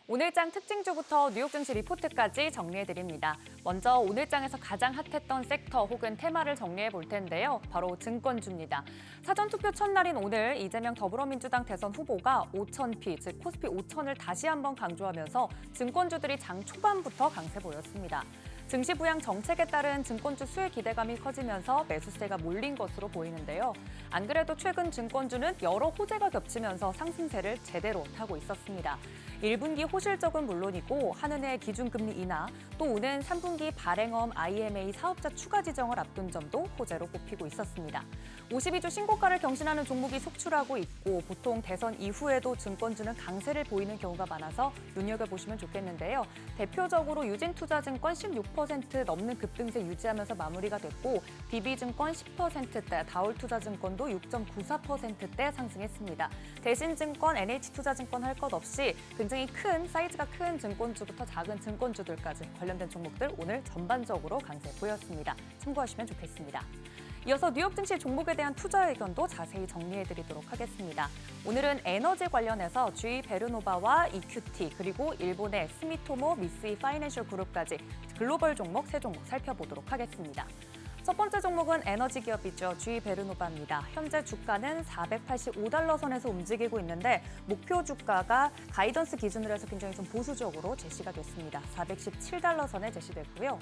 오늘장 특징주부터 뉴욕 증시 리포트까지 정리해드립니다. 먼저 오늘장에서 가장 핫했던 섹터 혹은 테마를 정리해 볼 텐데요. 바로 증권주입니다. 사전투표 첫날인 오늘 이재명 더불어민주당 대선 후보가 5,000피, 즉 코스피 5,000을 다시 한번 강조하면서 증권주들이 장 초반부터 강세 보였습니다. 증시 부양 정책에 따른 증권주 수혜 기대감이 커지면서 매수세가 몰린 것으로 보이는데요. 안 그래도 최근 증권주는 여러 호재가 겹치면서 상승세를 제대로 타고 있었습니다. 1분기 호실적은 물론이고 한은의 기준금리 인하, 또 오는 3분기 발행엄 IMA 사업자 추가 지정을 앞둔 점도 호재로 꼽히고 있었습니다. 52주 신고가를 경신하는 종목이 속출하고 있고 보통 대선 이후에도 증권주는 강세를 보이는 경우가 많아서 눈여겨보시면 좋겠는데요. 대표적으로 유진투자증권 16% 넘는 급등세 유지하면서 마무리가 됐고 BB증권 10%대, 다올투자증권도 6.94%대 상승했습니다. 대신증권, NH투자증권 할 것 없이 굉장히 사이즈가 큰 증권주부터 작은 증권주들까지 관련된 종목들 오늘 전반적으로 강세 보였습니다. 참고하시면 좋겠습니다. 이어서 뉴욕 증시 종목에 대한 투자 의견도 자세히 정리해드리도록 하겠습니다. 오늘은 에너지 관련해서 GE 베르노바와 EQT 그리고 일본의 스미토모 미쓰이 파이낸셜 그룹까지 글로벌 종목 3종목 살펴보도록 하겠습니다. 첫 번째 종목은 에너지 기업이죠. GE 베르노바입니다. 현재 주가는 485달러 선에서 움직이고 있는데 목표 주가가 가이던스 기준으로 해서 굉장히 좀 보수적으로 제시가 됐습니다. 417달러 선에 제시됐고요.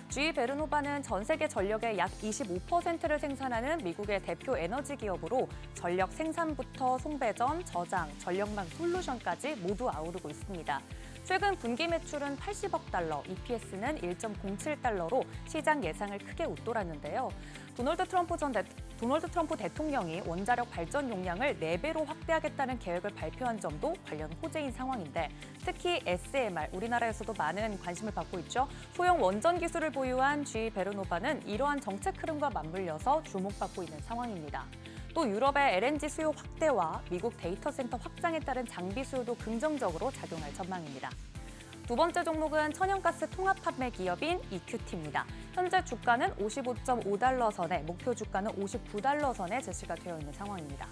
GE 베르노바는 전 세계 전력의 약 25%를 생산하는 미국의 대표 에너지 기업으로 전력 생산부터 송배전, 저장, 전력망 솔루션까지 모두 아우르고 있습니다. 최근 분기 매출은 80억 달러, EPS는 1.07달러로 시장 예상을 크게 웃돌았는데요. 도널드 트럼프 대통령이 원자력 발전 용량을 4배로 확대하겠다는 계획을 발표한 점도 관련 호재인 상황인데 특히 SMR, 우리나라에서도 많은 관심을 받고 있죠. 소형 원전 기술을 보유한 GE 베르노바는 이러한 정책 흐름과 맞물려서 주목받고 있는 상황입니다. 또 유럽의 LNG 수요 확대와 미국 데이터 센터 확장에 따른 장비 수요도 긍정적으로 작용할 전망입니다. 두 번째 종목은 천연가스 통합 판매 기업인 EQT입니다. 현재 주가는 55.5달러 선에, 목표 주가는 59달러 선에 제시가 되어 있는 상황입니다.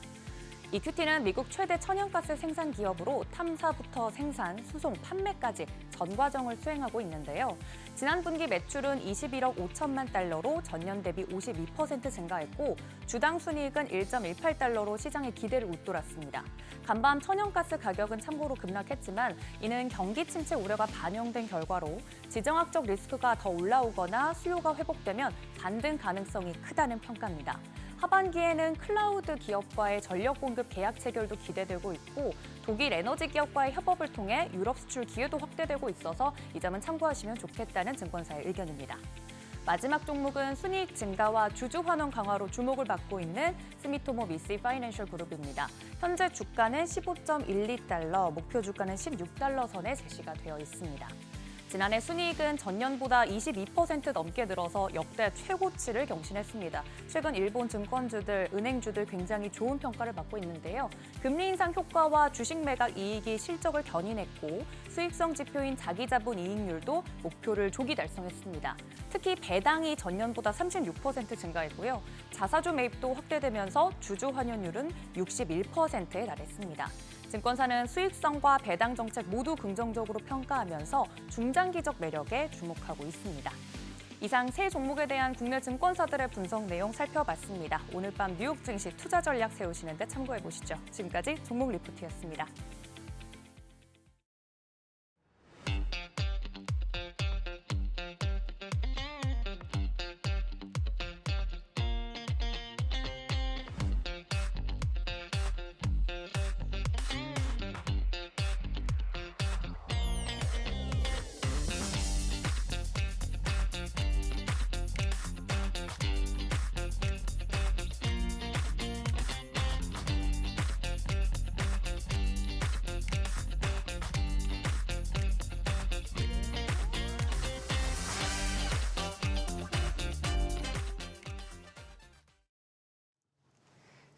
EQT는 미국 최대 천연가스 생산 기업으로 탐사부터 생산, 수송, 판매까지 전 과정을 수행하고 있는데요. 지난 분기 매출은 21억 5천만 달러로 전년 대비 52% 증가했고 주당 순이익은 1.18달러로 시장의 기대를 웃돌았습니다. 간밤 천연가스 가격은 참고로 급락했지만 이는 경기 침체 우려가 반영된 결과로 지정학적 리스크가 더 올라오거나 수요가 회복되면 반등 가능성이 크다는 평가입니다. 하반기에는 클라우드 기업과의 전력 공급 계약 체결도 기대되고 있고 독일 에너지 기업과의 협업을 통해 유럽 수출 기회도 확대되고 있어서 이 점은 참고하시면 좋겠다는 증권사의 의견입니다. 마지막 종목은 순이익 증가와 주주 환원 강화로 주목을 받고 있는 스미토모 미쓰이 파이낸셜 그룹입니다. 현재 주가는 15.12달러, 목표 주가는 16달러 선에 제시가 되어 있습니다. 지난해 순이익은 전년보다 22% 넘게 늘어서 역대 최고치를 경신했습니다. 최근 일본 증권주들, 은행주들 굉장히 좋은 평가를 받고 있는데요. 금리 인상 효과와 주식 매각 이익이 실적을 견인했고 수익성 지표인 자기자본 이익률도 목표를 조기 달성했습니다. 특히 배당이 전년보다 36% 증가했고요. 자사주 매입도 확대되면서 주주 환원율은 61%에 달했습니다. 증권사는 수익성과 배당 정책 모두 긍정적으로 평가하면서 중장기적 매력에 주목하고 있습니다. 이상 세 종목에 대한 국내 증권사들의 분석 내용 살펴봤습니다. 오늘 밤 뉴욕 증시 투자 전략 세우시는데 참고해보시죠. 지금까지 종목 리포트였습니다.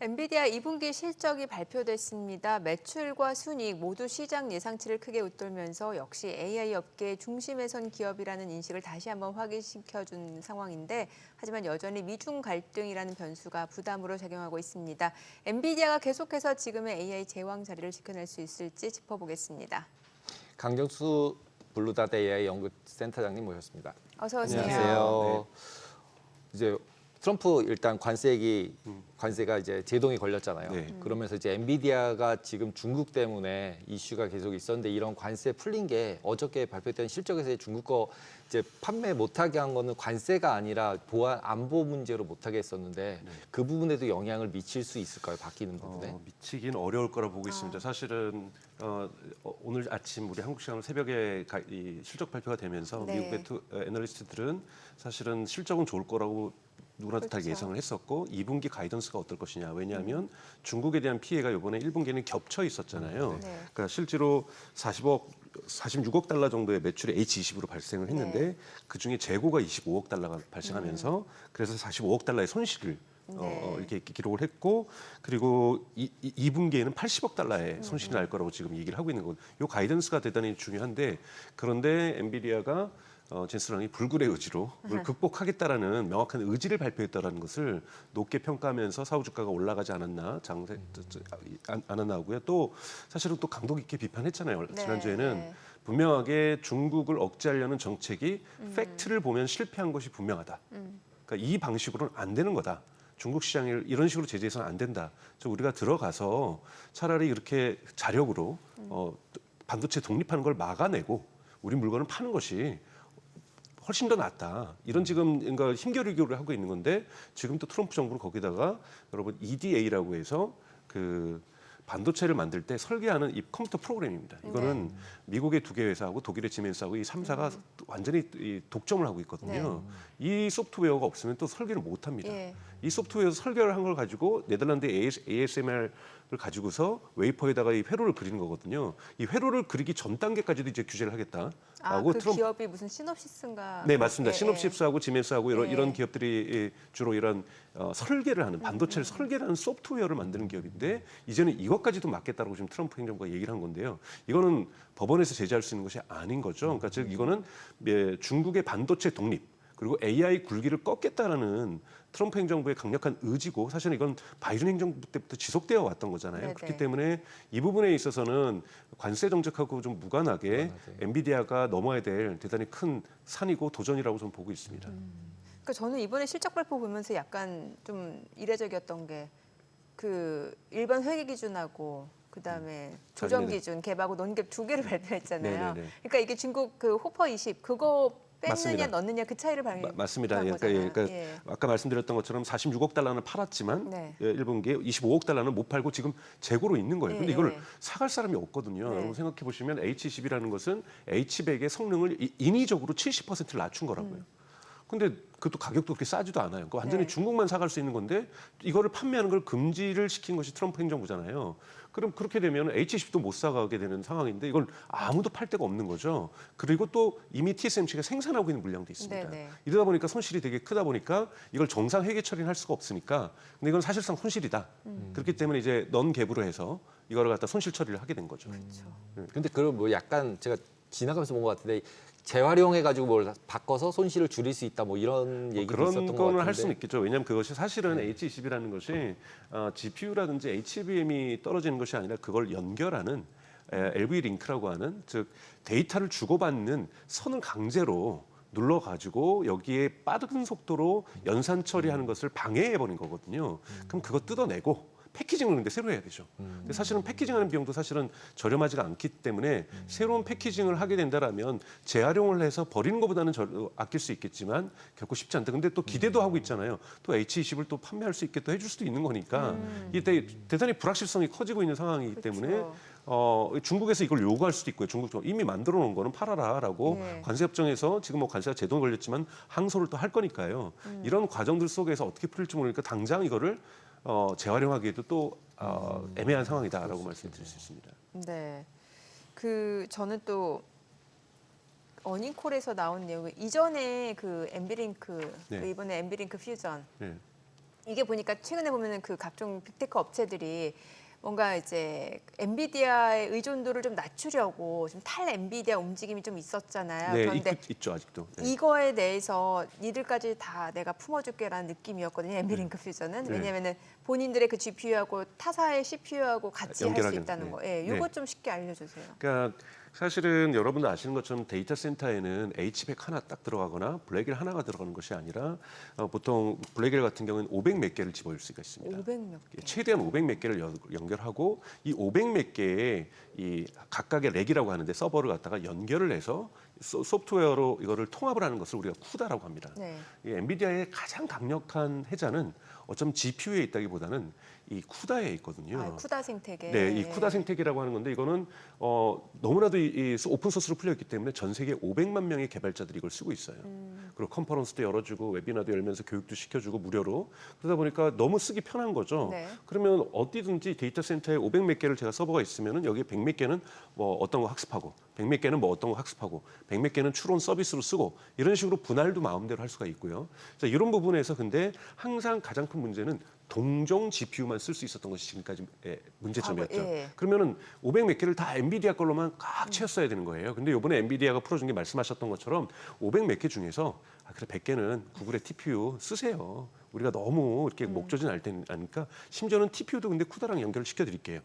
엔비디아 2분기 실적이 발표됐습니다. 매출과 순이익 모두 시장 예상치를 크게 웃돌면서 역시 AI 업계 중심에 선 기업이라는 인식을 다시 한번 확인시켜준 상황인데 하지만 여전히 미중 갈등이라는 변수가 부담으로 작용하고 있습니다. 엔비디아가 계속해서 지금의 AI 제왕 자리를 지켜낼 수 있을지 짚어보겠습니다. 강정수 블루닷 AI 연구센터장님 모셨습니다. 어서 오세요. 안녕하세요. 이제 트럼프 일단 관세가 이제 제동이 걸렸잖아요. 네. 그러면서 이제 엔비디아가 지금 중국 때문에 이슈가 계속 있었는데 이런 관세 풀린 게 어저께 발표된 실적에서 중국 거 이제 판매 못하게 한 거는 관세가 아니라 보안 안보 문제로 못하게 했었는데 그 부분에도 영향을 미칠 수 있을까요? 바뀌는 부분에? 미치긴 어려울 거라 보고 있습니다. 사실은 오늘 아침 우리 한국 시간으로 새벽에 이 실적 발표가 되면서 네. 미국 애널리스트들은 사실은 실적은 좋을 거라고 누구나 다 그렇죠. 예상을 했었고 2분기 가이던스가 어떨 것이냐. 왜냐하면 중국에 대한 피해가 이번에 1분기에는 겹쳐 있었잖아요. 네. 그러니까 실제로 46억 달러 정도의 매출이 H20으로 발생을 했는데 네. 그중에 재고가 25억 달러가 발생하면서 그래서 45억 달러의 손실을 네. 이렇게 기록을 했고 그리고 2분기에는 80억 달러의 손실이 날 거라고 지금 얘기를 하고 있는 거고 이 가이던스가 대단히 중요한데 그런데 엔비디아가 젠슨왕이 불굴의 의지로 그걸 극복하겠다라는 명확한 의지를 발표했다라는 것을 높게 평가하면서 사후 주가가 올라가지 않았나 않았나 하고요. 또 사실은 또 강도 깊게 비판했잖아요. 네. 지난주에는 분명하게 중국을 억제하려는 정책이 팩트를 보면 실패한 것이 분명하다. 그러니까 이 방식으로는 안 되는 거다. 중국 시장을 이런 식으로 제재해서는 안 된다. 우리가 들어가서 차라리 이렇게 자력으로 반도체 독립하는 걸 막아내고 우리 물건을 파는 것이 훨씬 더 낫다. 이런 지금 그러니까 힘겨루기를 하고 있는 건데 지금 또 트럼프 정부는 거기다가 여러분 EDA라고 해서 그 반도체를 만들 때 설계하는 이 컴퓨터 프로그램입니다. 이거는 미국의 2개 회사하고 독일의 지멘스하고 이 3사가 완전히 이 독점을 하고 있거든요. 이 소프트웨어가 없으면 또 설계를 못 합니다. 예. 이 소프트웨어 설계를 한 걸 가지고 네덜란드의 ASML을 가지고서 웨이퍼에다가 이 회로를 그리는 거거든요. 이 회로를 그리기 전 단계까지도 이제 규제를 하겠다라고 그 트럼프 기업이 무슨 시놉시스인가? 네, 맞습니다. 예, 시놉시스하고 지멘스하고 예. 이런 기업들이 주로 이런 설계를 하는 반도체를 설계를 하는 소프트웨어를 만드는 기업인데 이제는 이것까지도 막겠다라고 지금 트럼프 행정부가 얘기를 한 건데요. 이거는 법원에서 제재할 수 있는 것이 아닌 거죠. 그러니까 즉 이거는 중국의 반도체 독립 그리고 AI 굴기를 꺾겠다라는 트럼프 행정부의 강력한 의지고 사실은 이건 바이든 행정부 때부터 지속되어 왔던 거잖아요. 네네. 그렇기 때문에 이 부분에 있어서는 관세 정책하고 좀 무관하게 엔비디아가 넘어야 될 대단히 큰 산이고 도전이라고 저는 보고 있습니다. 그러니까 저는 이번에 실적 발표 보면서 약간 좀 이례적이었던 게 그 일반 회계 기준하고 그다음에 조정 기준 갭하고 논갭 2개를 발표했잖아요. 네네네. 그러니까 이게 중국 그 호퍼 20 그거 뺐느냐 맞습니다. 넣느냐 그 차이를 맞습니다. 발표한 그러니까 거잖아요. 예. 아까 말씀드렸던 것처럼 46억 달러는 팔았지만 네. 1분기에 25억 달러는 못 팔고 지금 재고로 있는 거예요. 근데 예, 이걸 예. 사갈 사람이 없거든요. 네. 여러분 생각해 보시면 H10이라는 것은 H100의 성능을 인위적으로 70%를 낮춘 거라고요. 근데 그것도 가격도 그렇게 싸지도 않아요. 그러니까 완전히 네. 중국만 사갈 수 있는 건데 이거를 판매하는 걸 금지를 시킨 것이 트럼프 행정부잖아요. 그럼 그렇게 되면 H20도 못 사가게 되는 상황인데 이걸 아무도 팔 데가 없는 거죠. 그리고 또 이미 TSMC가 생산하고 있는 물량도 있습니다. 네네. 이러다 보니까 손실이 되게 크다 보니까 이걸 정상 회계 처리는 할 수가 없으니까 근데 이건 사실상 손실이다. 그렇기 때문에 이제 넌갭으로 해서 이거를 갖다 손실 처리를 하게 된 거죠. 근데 그걸 뭐 약간 제가 지나가면서 본 것 같은데 재활용해가지고 뭘 바꿔서 손실을 줄일 수 있다 뭐 이런 얘기도 그런 있었던 것 거는 같은데. 할 수는 있겠죠. 왜냐하면 그것이 사실은 H20이라는 것이 GPU라든지 HBM이 떨어지는 것이 아니라 그걸 연결하는 LV 링크라고 하는 즉 데이터를 주고받는 선을 강제로 눌러가지고 여기에 빠른 속도로 연산 처리하는 것을 방해해 버린 거거든요. 그럼 그거 뜯어내고 패키징을 근데 새로 해야 되죠. 근데 사실은 패키징하는 비용도 사실은 저렴하지가 않기 때문에 새로운 패키징을 하게 된다라면 재활용을 해서 버리는 것보다는 아낄 수 있겠지만 결코 쉽지 않다. 근데 또 기대도 하고 있잖아요. 또 H20을 또 판매할 수 있게 또 해줄 수도 있는 거니까 이게 대단히 불확실성이 커지고 있는 상황이기 때문에 그렇죠. 중국에서 이걸 요구할 수도 있고요. 중국도 이미 만들어 놓은 거는 팔아라라고 네. 관세협정에서 지금 뭐 관세가 제동 걸렸지만 항소를 또 할 거니까요. 이런 과정들 속에서 어떻게 풀릴지 모르니까 당장 이거를 재활용하기에도 또 애매한 상황이다라고 말씀드릴 수 있습니다. 네. 저는 또 어닝콜에서 나온 내용 이전에 그 엔비링크 네. 이번에 엔비링크 퓨전 네. 이게 보니까 최근에 보면은 그 각종 빅테크 업체들이 뭔가 이제 엔비디아의 의존도를 좀 낮추려고 좀 탈 엔비디아 움직임이 좀 있었잖아요. 네, 그런데 있죠 아직도. 네. 이거에 대해서 니들까지 다 내가 품어줄게라는 느낌이었거든요. 엔비링크 퓨전은. 네. 왜냐면은 본인들의 그 GPU하고 타사의 CPU하고 같이 할 수 연결하게 있다는 네. 거. 예, 네. 요거 좀 쉽게 알려주세요. 그러니까 사실은 여러분도 아시는 것처럼 데이터 센터에는 H100 하나 딱 들어가거나 블랙일 하나가 들어가는 것이 아니라 보통 블랙일 같은 경우는 500 몇 개를 집어올 수가 있습니다. 500 몇 개. 최대한 500 몇 개를 연결하고 이 500 몇 개의 이 각각의 렉이라고 하는데 서버를 갖다가 연결을 해서 소프트웨어로 이거를 통합을 하는 것을 우리가 쿠다라고 합니다. 네. 이 엔비디아의 가장 강력한 해자는 어쩜 GPU에 있다기보다는 이 쿠다에 있거든요. 아, 쿠다 생태계. 네, 이 쿠다 생태계라고 하는 건데 이거는 너무나도 이 오픈 소스로 풀려 있기 때문에 전 세계 500만 명의 개발자들이 이걸 쓰고 있어요. 그리고 컨퍼런스도 열어주고 웨비나도 열면서 교육도 시켜주고 무료로 그러다 보니까 너무 쓰기 편한 거죠. 네. 그러면 어디든지 데이터 센터에 500 몇 개를 제가 서버가 있으면은 여기 100 몇 개는 뭐 어떤 거 학습하고 100 몇 개는 뭐 어떤 거 학습하고 100 몇 개는 추론 서비스로 쓰고 이런 식으로 분할도 마음대로 할 수가 있고요. 그래서 이런 부분에서 근데 항상 가장 큰 문제는 동종 GPU만 쓸 수 있었던 것이 지금까지 문제점이었죠. 예. 그러면은 500 몇 개를 다 엔비디아 걸로만 꽉 채웠어야 되는 거예요. 근데 이번에 엔비디아가 풀어준 게 말씀하셨던 것처럼 500 몇 개 중에서 그래 100개는 구글의 TPU 쓰세요. 우리가 너무 이렇게 목조진 않으니까 심지어는 TPU도 근데 쿠다랑 연결을 시켜드릴게요.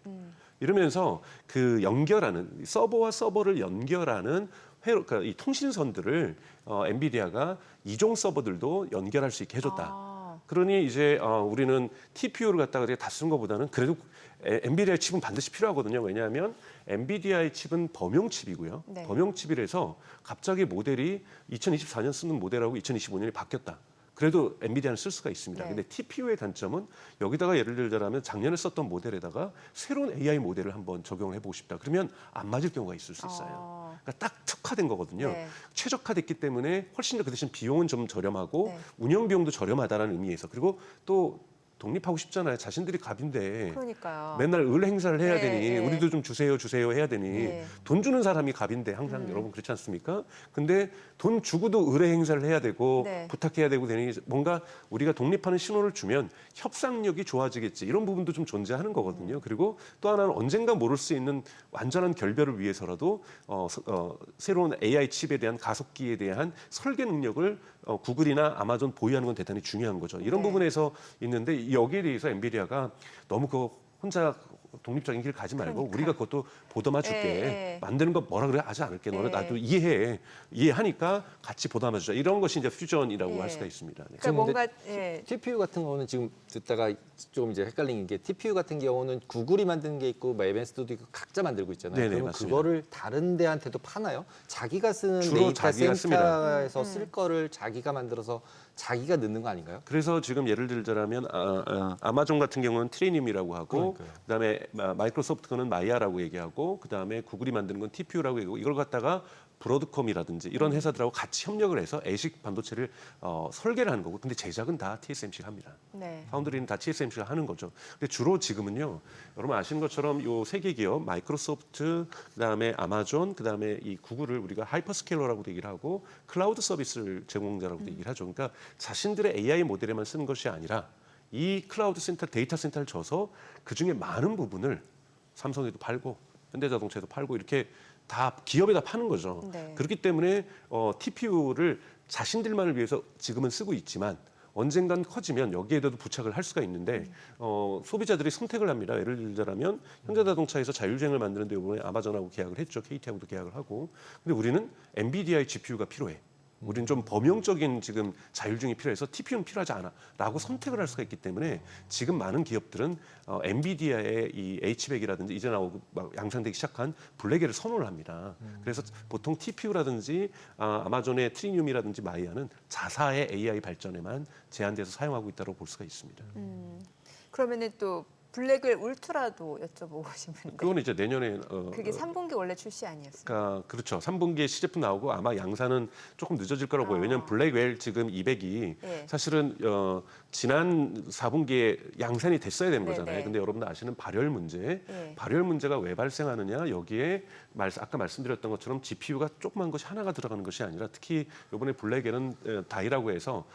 이러면서 그 연결하는 서버와 서버를 연결하는 그러니까 이 통신선들을 엔비디아가 이종 서버들도 연결할 수 있게 해줬다. 그러니 이제 우리는 TPU를 갖다가 다 쓰는 것보다는 그래도 엔비디아의 칩은 반드시 필요하거든요. 왜냐하면 엔비디아의 칩은 범용 칩이고요. 네. 범용 칩이라서 갑자기 모델이 2024년 쓰는 모델하고 2025년이 바뀌었다. 그래도 엔비디아는 쓸 수가 있습니다. 네. 근데 TPU의 단점은 여기다가 예를 들자면 작년에 썼던 모델에다가 새로운 AI 모델을 한번 적용을 해보고 싶다. 그러면 안 맞을 경우가 있을 수 있어요. 그러니까 딱 특화된 거거든요. 네. 최적화됐기 때문에 훨씬 더 그 대신 비용은 좀 저렴하고 네. 운영 비용도 저렴하다는 의미에서 그리고 또 독립하고 싶잖아요. 자신들이 갑인데 그러니까요. 맨날 을 행사를 해야 네, 되니 네. 우리도 좀 주세요 해야 되니 네. 돈 주는 사람이 갑인데 항상 여러분 그렇지 않습니까? 근데 돈 주고도 의뢰 행사를 해야 되고 네. 부탁해야 되고 되니 뭔가 우리가 독립하는 신호를 주면 협상력이 좋아지겠지 이런 부분도 좀 존재하는 거거든요. 그리고 또 하나는 언젠가 모를 수 있는 완전한 결별을 위해서라도 새로운 AI 칩에 대한 가속기에 대한 설계 능력을 구글이나 아마존 보유하는 건 대단히 중요한 거죠. 이런 네. 부분에서 있는데 여기에 대해서 엔비디아가 너무 그거 혼자 독립적인 길 가지 말고 그러니까. 우리가 그것도 보담아 줄게. 예. 만드는 거 뭐라 그래 하지 않을게. 너네 예. 나도 이해하니까 같이 보담아 주자. 이런 것이 이제 퓨전이라고 예. 할 수가 있습니다. 네. 그러니까 뭔가 근데 TPU 같은 경우는 지금 듣다가 좀 이제 헷갈리는 게 TPU 같은 경우는 구글이 만드는 게 있고 뭐 MS도 있고 각자 만들고 있잖아요. 네네, 그러면 맞습니다. 그거를 다른 데한테도 파나요? 자기가 쓰는 주로 데이터 자기가 센터에서 쓸 거를 자기가 만들어서 자기가 넣는 거 아닌가요? 그래서 지금 예를 들자면 아마존 같은 경우는 트리늄이라고 하고 그러니까요. 그다음에 그다음에 마이크로소프트 거는 마이아라고 얘기하고 그다음에 구글이 만드는 건 TPU라고 얘기하고 이걸 갖다가 브로드컴이라든지 이런 회사들하고 같이 협력을 해서 ASIC 반도체를 설계를 하는 거고 근데 제작은 다 TSMC가 합니다. 네. 파운드리는 다 TSMC가 하는 거죠. 근데 주로 지금은요. 여러분 아시는 것처럼 요 세 개 기업 마이크로소프트 그다음에 아마존 그다음에 이 구글을 우리가 하이퍼스케일러라고도 얘기를 하고 클라우드 서비스를 제공자라고도 얘기를 하죠. 그러니까 자신들의 AI 모델에만 쓰는 것이 아니라 이 클라우드 센터 데이터 센터를 줘서 그중에 많은 부분을 삼성에도 팔고 현대자동차에도 팔고 이렇게 다 기업에다 파는 거죠. 네. 그렇기 때문에 TPU를 자신들만을 위해서 지금은 쓰고 있지만 언젠간 커지면 여기에도 부착을 할 수가 있는데 소비자들이 선택을 합니다. 예를 들자면 현대자동차에서 자율주행을 만드는데 이번에 아마존하고 계약을 했죠. KT하고도 계약을 하고. 근데 우리는 NVIDIA GPU가 필요해. 우리는 좀 범용적인 지금 자율주행이 필요해서 TPU는 필요하지 않아라고 선택을 할 수가 있기 때문에 지금 많은 기업들은 엔비디아의 이 H100이라든지 이제 나오고 막 양산되기 시작한 블랙에를 선호를 합니다. 그래서 보통 TPU라든지 아마존의 트리늄이라든지 마이아는 자사의 AI 발전에만 제한돼서 사용하고 있다고 볼 수가 있습니다. 그러면은 또 블랙을 울트라도 여쭤보고 싶은데. 그거는 이제 내년에 그게 3분기 원래 출시 아니었어요? 그렇죠. 3분기에 시제품 나오고 아마 양산은 조금 늦어질 거라고 보여요. 왜냐하면 블랙웰 지금 200이 네. 사실은 지난 4분기에 양산이 됐어야 되는 네, 거잖아요. 네. 근데 여러분들 아시는 발열 문제, 네. 발열 문제가 왜 발생하느냐? 여기에 아까 말씀드렸던 것처럼 GPU가 조그만 것이 하나가 들어가는 것이 아니라 특히 이번에 블랙에는 다이라고 해서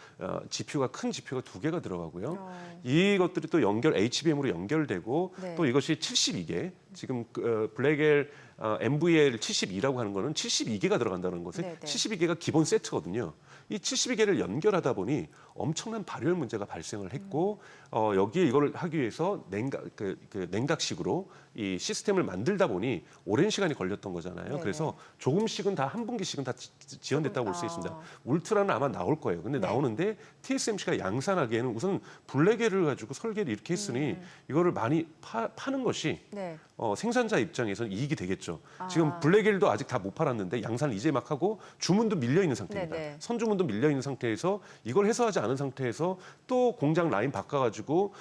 GPU가 큰 GPU가 2개가 들어가고요. 이것들이 또 HBM으로 연결되고 네. 또 이것이 72개 지금 블랙엘 MVL 72라고 하는 거는 72개가 들어간다는 것은 네, 네. 72개가 기본 세트거든요. 이 72개를 연결하다 보니 엄청난 발열 문제가 발생을 했고 여기에 이걸 하기 위해서 냉각식으로 이 시스템을 만들다 보니 오랜 시간이 걸렸던 거잖아요. 네네. 그래서 조금씩은 다 한 분기씩은 다 지연됐다고 볼 수 있습니다. 울트라는 아마 나올 거예요. 근데 네. 나오는데 TSMC가 양산하기에는 우선 블랙엘을 가지고 설계를 이렇게 했으니 이거를 많이 파는 것이 네. 생산자 입장에서는 이익이 되겠죠. 아. 지금 블랙엘도 아직 다 못 팔았는데 양산을 이제 막 하고 주문도 밀려 있는 상태입니다. 네네. 선주문도 밀려 있는 상태에서 이걸 해소하지 않은 상태에서 또 공장 라인 바꿔가지고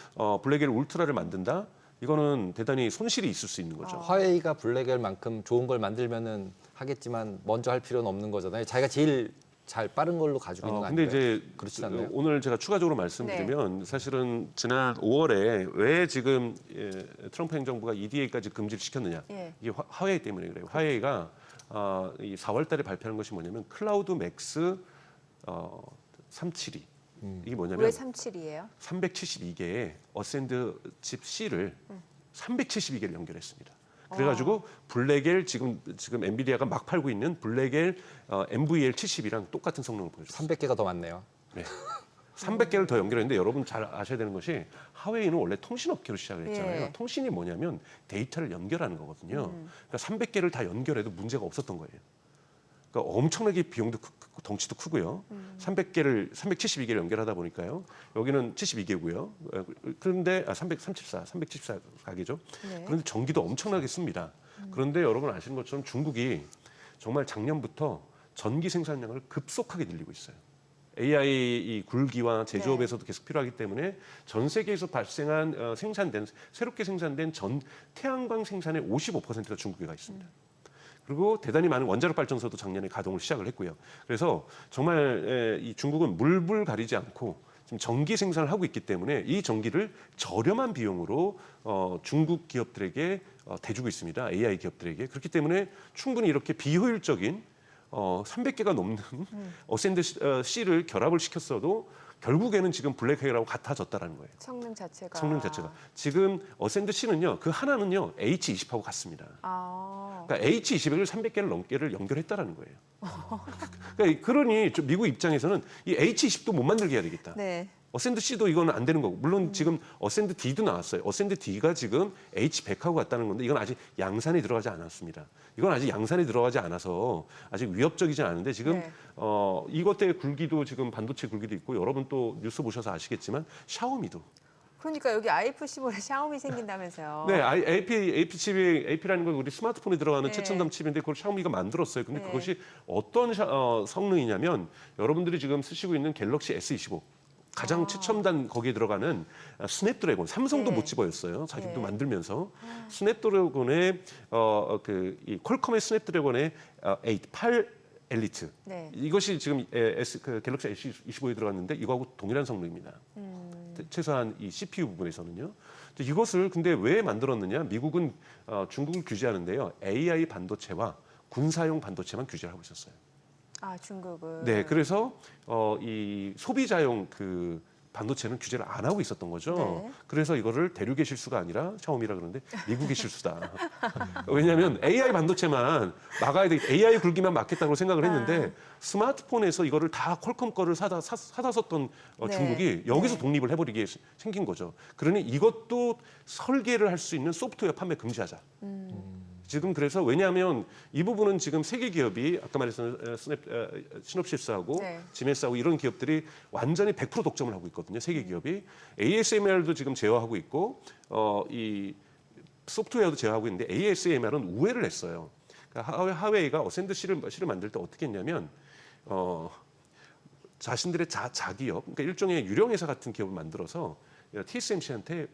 블랙엘 울트라를 만든다. 이거는 대단히 손실이 있을 수 있는 거죠. 화웨이가 블랙웰만큼 좋은 걸 만들면은 하겠지만 먼저 할 필요는 없는 거잖아요. 자기가 제일 잘 빠른 걸로 가지고 있는 거 근데 아닌가요? 이제 그렇지 않나요? 오늘 제가 추가적으로 말씀드리면 사실은 지난 5월에 왜 지금 트럼프 행정부가 EDA까지 금지를 시켰느냐? 예. 이게 화웨이 때문에 그래요. 화웨이가 이 4월달에 발표한 것이 뭐냐면 클라우드 맥스 372. 이게 뭐냐면 왜 37이에요? 372개의 어센드 칩 C를 372개를 연결했습니다. 그래가지고 블랙엘 지금 엔비디아가 막 팔고 있는 블랙엘 MVL 70이랑 똑같은 성능을 보여줬어요. 300개가 더 많네요. 네. 300개를 더 연결했는데 여러분 잘 아셔야 되는 것이 하웨이는 원래 통신업계로 시작을 했잖아요. 예. 통신이 뭐냐면 데이터를 연결하는 거거든요. 그러니까 300개를 다 연결해도 문제가 없었던 거예요. 그러니까 엄청나게 비용도 크고 덩치도 크고요. 372개를 연결하다 보니까요. 여기는 72개고요. 그런데 374개죠. 네. 그런데 전기도 엄청나게 씁니다. 그런데 여러분 아시는 것처럼 중국이 정말 작년부터 전기 생산량을 급속하게 늘리고 있어요. AI 이 굴기와 제조업에서도 계속 필요하기 때문에 전 세계에서 발생한 새롭게 생산된 전 태양광 생산의 55%가 중국에 가 있습니다. 그리고 대단히 많은 원자력 발전소도 작년에 가동을 시작을 했고요. 그래서 정말 이 중국은 물불 가리지 않고 지금 전기 생산을 하고 있기 때문에 이 전기를 저렴한 비용으로 중국 기업들에게 대주고 있습니다. AI 기업들에게. 그렇기 때문에 충분히 이렇게 비효율적인 300개가 넘는 어센드 C를 결합을 시켰어도 결국에는 지금 블랙헬하고 같아졌다라는 거예요. 성능 자체가. 성능 자체가. 지금 어센드 C는요. 그 하나는요. H20하고 같습니다. 그러니까 H200을 300개를 넘게를 연결했다라는 거예요. 그러니 미국 입장에서는 이 H20도 못 만들게 해야 되겠다. 네. 어센드 C도 이거는 안 되는 거고 물론 지금 어센드 D도 나왔어요. 어센드 D가 지금 H100하고 같다는 건데 이건 아직 양산에 들어가지 않았습니다. 이건 아직 양산에 들어가지 않아서 아직 위협적이진 않은데 지금 네. 이것 때문에 굴기도 지금 반도체 굴기도 있고 여러분 또 뉴스 보셔서 아시겠지만 샤오미도 그러니까 여기 IF15에 샤오미 생긴다면서요. 네, AP 칩이 AP라는 건 우리 스마트폰에 들어가는 네. 최첨단 칩인데 그걸 샤오미가 만들었어요. 근데 네. 그것이 어떤 성능이냐면 여러분들이 지금 쓰시고 있는 갤럭시 S25 가장 최첨단 거기에 들어가는 스냅드래곤, 삼성도 네. 못 집어였어요. 자기도 네. 만들면서 스냅드래곤의 이 퀄컴의 스냅드래곤의 8 엘리트. 네. 이것이 지금 갤럭시 S25에 들어갔는데 이거하고 동일한 성능입니다. 최소한 이 CPU 부분에서는요. 이것을 근데 왜 만들었느냐? 미국은 중국을 규제하는데요. AI 반도체와 군사용 반도체만 규제를 하고 있었어요. 아, 중국은. 네, 그래서 이 소비자용 그 반도체는 규제를 안 하고 있었던 거죠. 네. 그래서 이거를 대륙의 실수가 아니라 샤오미라 그러는데 미국의 실수다. 왜냐하면 AI 반도체만 막아야 돼, AI 굴기만 막겠다고 생각을 했는데 스마트폰에서 이거를 다 퀄컴 거를 사다 썼던 네. 중국이 여기서 네. 독립을 해버리게 생긴 거죠. 그러니 이것도 설계를 할 수 있는 소프트웨어 판매 금지하자. 지금 그래서 왜냐하면 이 부분은 지금 세계 기업이 아까 말했던 시놉시스하고 네. 지메스하고 이런 기업들이 완전히 100% 독점을 하고 있거든요. 세계 기업이 ASML도 지금 제어하고 있고 이 소프트웨어도 제어하고 있는데 ASML은 우회를 했어요. 그러니까 하웨이가 어센드 C를 만들 때 어떻게 했냐면 자신들의 자기업, 그러니까 일종의 유령 회사 같은 기업을 만들어서 TSMC한테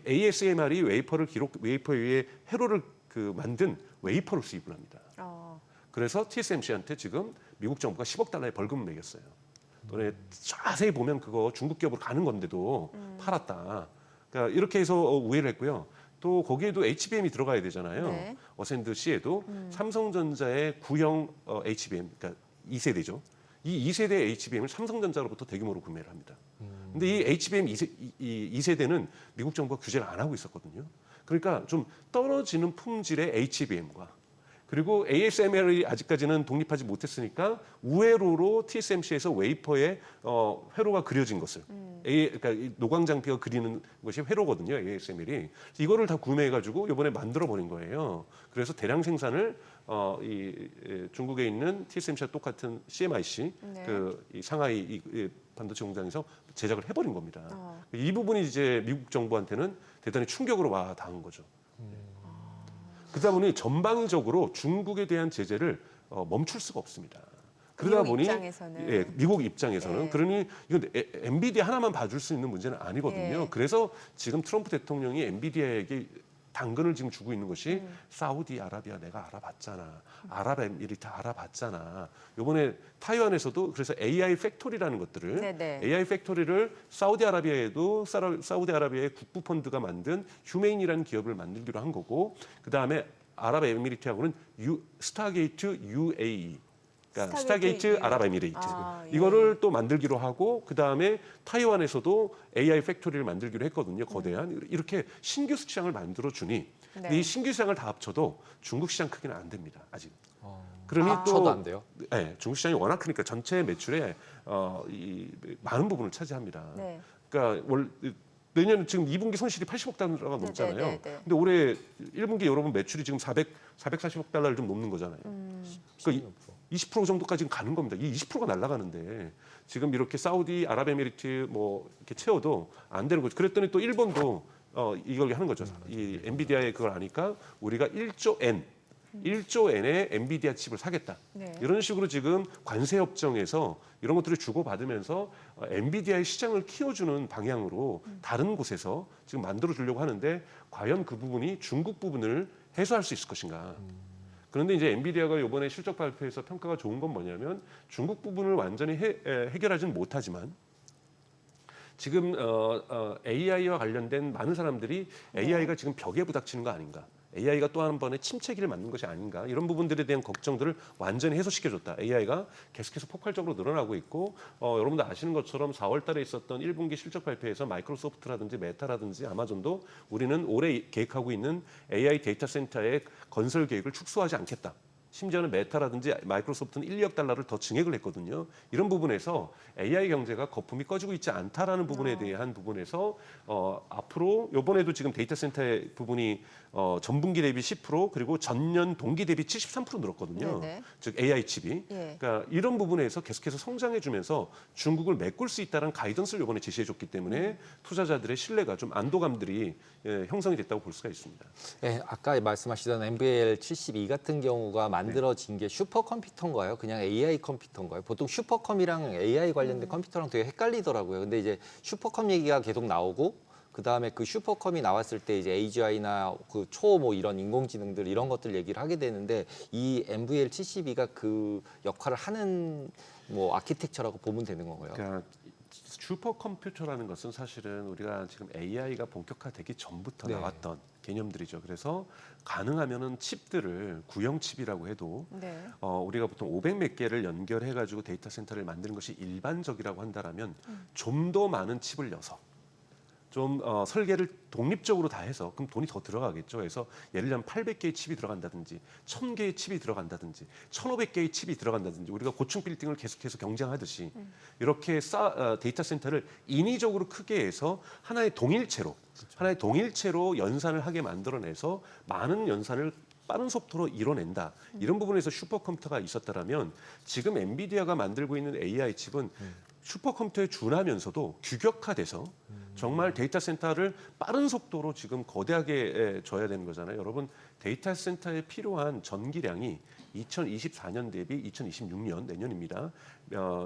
ASMR이 웨이퍼 위에 회로를 만든 웨이퍼를 수입을 합니다. 그래서 TSMC한테 지금 미국 정부가 10억 달러의 벌금을 매겼어요. 너네 자세히 보면 그거 중국 기업으로 가는 건데도 팔았다. 그러니까 이렇게 해서 우회를 했고요. 또 거기에도 HBM이 들어가야 되잖아요. 네. 어센드 C에도 삼성전자의 구형 HBM, 그러니까 2세대죠. 이 2세대 HBM을 삼성전자로부터 대규모로 구매를 합니다. 근데 이 HBM 2세대는 미국 정부가 규제를 안 하고 있었거든요. 그러니까 좀 떨어지는 품질의 HBM과 그리고 ASML이 아직까지는 독립하지 못했으니까 우회로로 TSMC에서 웨이퍼에 회로가 그려진 것을 그러니까 이 노광 장비가 그리는 것이 회로거든요. ASML이 이거를 다 구매해가지고 이번에 만들어 버린 거예요. 그래서 대량 생산을 중국에 있는 TSMC와 똑같은 CMIC 네. 이 상하이 반도체 공장에서 제작을 해버린 겁니다. 이 부분이 이제 미국 정부한테는 대단히 충격으로 와 닿은 거죠. 그러다 보니 전방위적으로 중국에 대한 제재를 멈출 수가 없습니다. 그러다 미국 보니 입장에서는. 미국 입장에서는 네. 그러니 이건 엔비디아 하나만 봐줄 수 있는 문제는 아니거든요. 네. 그래서 지금 트럼프 대통령이 엔비디아에게 당근을 지금 주고 있는 것이 사우디아라비아 내가 알아봤잖아. 아랍에미리트 알아봤잖아. 이번에 타이완에서도 그래서 AI 팩토리라는 것들을 네네. AI 팩토리를 사우디아라비아에도 사우디아라비아의 국부 펀드가 만든 휴메인이라는 기업을 만들기로 한 거고 그다음에 아랍에미리트하고는 스타게이트 UAE 그러니까 스타게이트 아랍에미레이트 예. 이거를 또 만들기로 하고 그 다음에 타이완에서도 AI 팩토리를 만들기로 했거든요. 거대한 이렇게 신규 시장을 만들어 주니 근데 이 신규 시장을 다 합쳐도 중국 시장 크기는 안 됩니다. 아직. 그러니 합쳐도 안 돼요? 네, 중국 시장이 워낙 크니까 전체 매출의 이 많은 부분을 차지합니다. 네. 그러니까 내년 지금 2분기 손실이 80억 달러가 넘잖아요. 네네네네. 근데 올해 1분기 여러분 매출이 지금 440억 달러를 좀 넘는 거잖아요. 그러니까 20% 정도까지 가는 겁니다. 이 20%가 날아가는데 지금 이렇게 사우디, 아랍에미리트 뭐 이렇게 채워도 안 되는 거죠. 그랬더니 또 일본도 이걸 하는 거죠. 이 엔비디아의 그걸 아니까 우리가 1조 엔의 엔비디아 칩을 사겠다. 네. 이런 식으로 지금 관세 협정에서 이런 것들을 주고받으면서 엔비디아의 시장을 키워주는 방향으로 다른 곳에서 지금 만들어 주려고 하는데 과연 그 부분이 중국 부분을 해소할 수 있을 것인가. 그런데 이제 엔비디아가 이번에 실적 발표에서 평가가 좋은 건 뭐냐면 중국 부분을 완전히 해결하지는 못하지만 지금 AI와 관련된 많은 사람들이 AI가 지금 벽에 부닥치는 거 아닌가. AI가 또 한 번의 침체기를 맞는 것이 아닌가 이런 부분들에 대한 걱정들을 완전히 해소시켜줬다. AI가 계속해서 폭발적으로 늘어나고 있고 여러분들 아시는 것처럼 4월 달에 있었던 1분기 실적 발표에서 마이크로소프트라든지 메타라든지 아마존도 우리는 올해 계획하고 있는 AI 데이터 센터의 건설 계획을 축소하지 않겠다. 심지어는 메타라든지 마이크로소프트는 1억 달러를 더 증액을 했거든요. 이런 부분에서 AI 경제가 거품이 꺼지고 있지 않다라는 부분에 대한 부분에서 앞으로 이번에도 지금 데이터 센터의 부분이 전분기 대비 10% 그리고 전년 동기 대비 73% 늘었거든요. 네네. 즉 AI 칩이. 예. 그러니까 이런 부분에서 계속해서 성장해주면서 중국을 메꿀 수 있다는 가이던스를 이번에 제시해줬기 때문에 투자자들의 신뢰가 좀 안도감들이 형성이 됐다고 볼 수가 있습니다. 예, 아까 말씀하시던 MBL 72 같은 경우가 만들어진 게 슈퍼컴퓨터인가요? 그냥 AI 컴퓨터인가요? 보통 슈퍼컴이랑 AI 관련된 컴퓨터랑 되게 헷갈리더라고요. 근데 이제 슈퍼컴 얘기가 계속 나오고 그다음에 그 슈퍼컴이 나왔을 때 이제 AGI나 그 초 뭐 이런 인공지능들 이런 것들 얘기를 하게 되는데 이 NVL72가 그 역할을 하는 뭐 아키텍처라고 보면 되는 건가요? 그러니까 슈퍼컴퓨터라는 것은 사실은 우리가 지금 AI가 본격화되기 전부터 네. 나왔던 개념들이죠. 그래서 가능하면은 칩들을 구형 칩이라고 해도 네. 우리가 보통 500 몇 개를 연결해 가지고 데이터 센터를 만드는 것이 일반적이라고 한다라면 좀 더 많은 칩을 넣어서 좀 설계를 독립적으로 다 해서 그럼 돈이 더 들어가겠죠. 그래서 예를 들면 800개의 칩이 들어간다든지 1000개의 칩이 들어간다든지 1500개의 칩이 들어간다든지 우리가 고층 빌딩을 계속해서 경쟁하듯이 이렇게 데이터 센터를 인위적으로 크게 해서 하나의 동일체로 연산을 하게 만들어내서 많은 연산을 빠른 속도로 이뤄낸다. 이런 부분에서 슈퍼컴퓨터가 있었다라면 지금 엔비디아가 만들고 있는 AI 칩은 슈퍼컴퓨터에 준하면서도 규격화돼서 정말 데이터 센터를 빠른 속도로 지금 거대하게 줘야 되는 거잖아요. 여러분 데이터 센터에 필요한 전기량이 2024년 대비 2026년 내년입니다.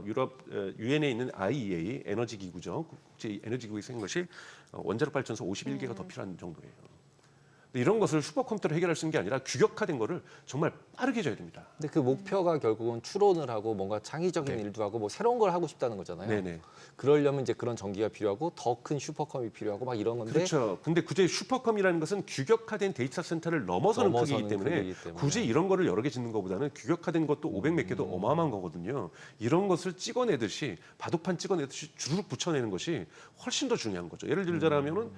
유럽 유엔에 있는 IEA 에너지 기구죠. 국제 에너지 기구에서 생긴 것이 원자력 발전소 51개가 더 필요한 정도예요. 이런 것을 슈퍼컴퓨터로 해결할 수 있는 게 아니라 규격화된 거를 정말 빠르게 줘야 됩니다. 근데 그 목표가 결국은 추론을 하고 뭔가 창의적인 네. 일도 하고 뭐 새로운 걸 하고 싶다는 거잖아요. 네네. 그러려면 이제 그런 전기가 필요하고 더 큰 슈퍼컴이 필요하고 막 이런 건데 그렇죠. 근데 굳이 슈퍼컴이라는 것은 규격화된 데이터 센터를 넘어서는 크기이기 때문에 굳이 이런 거를 여러 개 짓는 것보다는 규격화된 것도 500 몇 개도 어마어마한 거거든요. 이런 것을 찍어내듯이 바둑판 찍어내듯이 주르륵 붙여내는 것이 훨씬 더 중요한 거죠. 예를 들자면은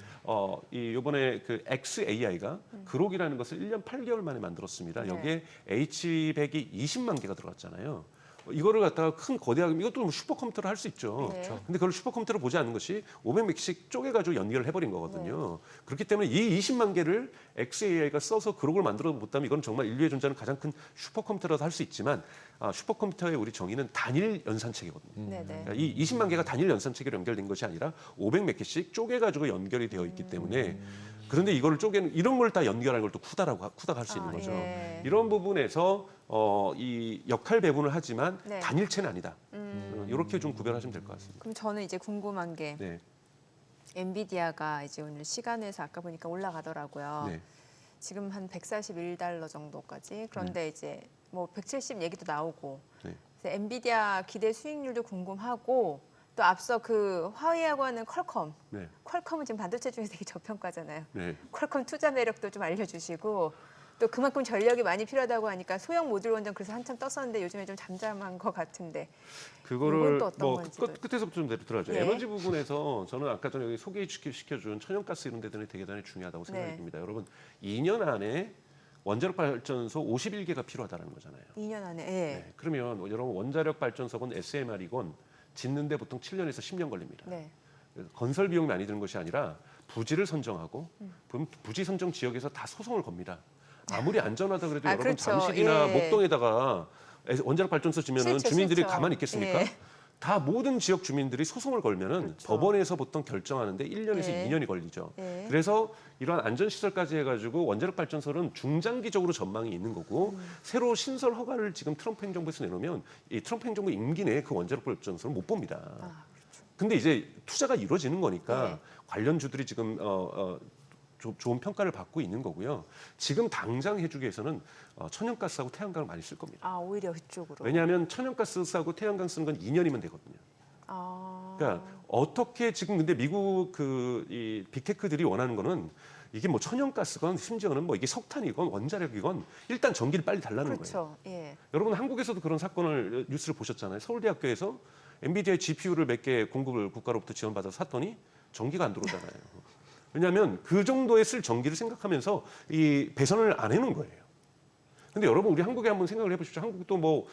이번에 그 XAI가 그록이라는 것을 1년 8개월 만에 만들었습니다. 네. 여기에 H100이 20만 개가 들어갔잖아요. 이거를 갖다가 큰 거대하게 이것도 뭐 슈퍼컴퓨터로 할 수 있죠. 네. 근데 그걸 슈퍼컴퓨터로 보지 않는 것이 500맥씩 쪼개가지고 연결을 해버린 거거든요. 그렇기 때문에 이 20만 개를 XAI가 써서 그룹을 만들어 못다면 이건 정말 인류의 존재하는 가장 큰 슈퍼컴퓨터라도 할 수 있지만 슈퍼컴퓨터의 우리 정의는 단일 연산체계거든요. 네네. 그러니까 이 20만 개가 단일 연산체계로 연결된 것이 아니라 500 몇 개씩 쪼개가지고 연결이 되어 있기 때문에 그런데 이거를 쪼개는 이런 걸 다 연결하는 걸 또 쿠다가 할 수 있는 거죠. 예. 이런 부분에서 이 역할 배분을 하지만 네. 단일체는 아니다. 이렇게 좀 구별하시면 될 것 같습니다. 그럼 저는 이제 궁금한 게 네. 엔비디아가 이제 오늘 시간에서 아까 보니까 올라가더라고요. 네. 지금 한 141달러 정도까지. 그런데 이제 뭐 170 얘기도 나오고. 네. 그래서 엔비디아 기대 수익률도 궁금하고 또 앞서 그 화웨이하고 하는 퀄컴. 네. 퀄컴은 지금 반도체 중에서 되게 저평가잖아요. 네. 퀄컴 투자 매력도 좀 알려주시고 또 그만큼 전력이 많이 필요하다고 하니까 소형 모듈 원전 그래서 한참 떴었는데 요즘에 좀 잠잠한 것 같은데 그거를 이건 또 어떤 뭐 건지도. 끝에서부터 좀 들어가죠. 네. 에너지 부분에서 저는 아까 전에 여기 소개시켜준 천연가스 이런 데들이 되게 대단히 중요하다고 생각이 네. 듭니다. 여러분 2년 안에 원자력 발전소 51개가 필요하다는 거잖아요. 2년 안에. 예. 네. 그러면 여러분 원자력 발전소건 SMR이건 짓는데 보통 7년에서 10년 걸립니다. 네. 건설 비용이 많이 드는 것이 아니라 부지를 선정하고 부지 선정 지역에서 다 소송을 겁니다. 아무리 안전하다 그래도 여러분 그렇죠. 잠실이나 예. 목동에다가 원자력 발전소 지면은 싫죠, 주민들이 싫죠. 가만히 있겠습니까? 예. 다 모든 지역 주민들이 소송을 걸면은 그렇죠. 법원에서 보통 결정하는데 1년에서 예. 2년이 걸리죠. 예. 그래서 이러한 안전시설까지 해가지고 원자력 발전소는 중장기적으로 전망이 있는 거고 새로 신설 허가를 지금 트럼프 행정부에서 내놓으면 이 트럼프 행정부 임기 내에 그 원자력 발전소는 못 봅니다. 근데 이제 투자가 이루어지는 거니까 네. 관련 주들이 지금 좋은 평가를 받고 있는 거고요. 지금 당장 해주기 위해서는 천연가스하고 태양광을 많이 쓸 겁니다. 아 오히려 그쪽으로. 왜냐하면 천연가스하고 태양광 쓰는 건 2년이면 되거든요. 아. 그러니까 어떻게 지금 근데 미국 이 빅테크들이 원하는 거는 이게 뭐 천연가스건 심지어는 뭐 이게 석탄이건 원자력이건 일단 전기를 빨리 달라는 거예요. 그렇죠. 예. 여러분 한국에서도 그런 사건을 뉴스를 보셨잖아요. 서울대학교에서 엔비디아의 GPU를 몇 개 공급을 국가로부터 지원받아서 샀더니 전기가 안 들어오잖아요. 왜냐하면 그 정도에 쓸 전기를 생각하면서 이 배선을 안 해놓은 거예요. 근데 여러분 우리 한국에 한번 생각을 해보십시오. 한국도 뭐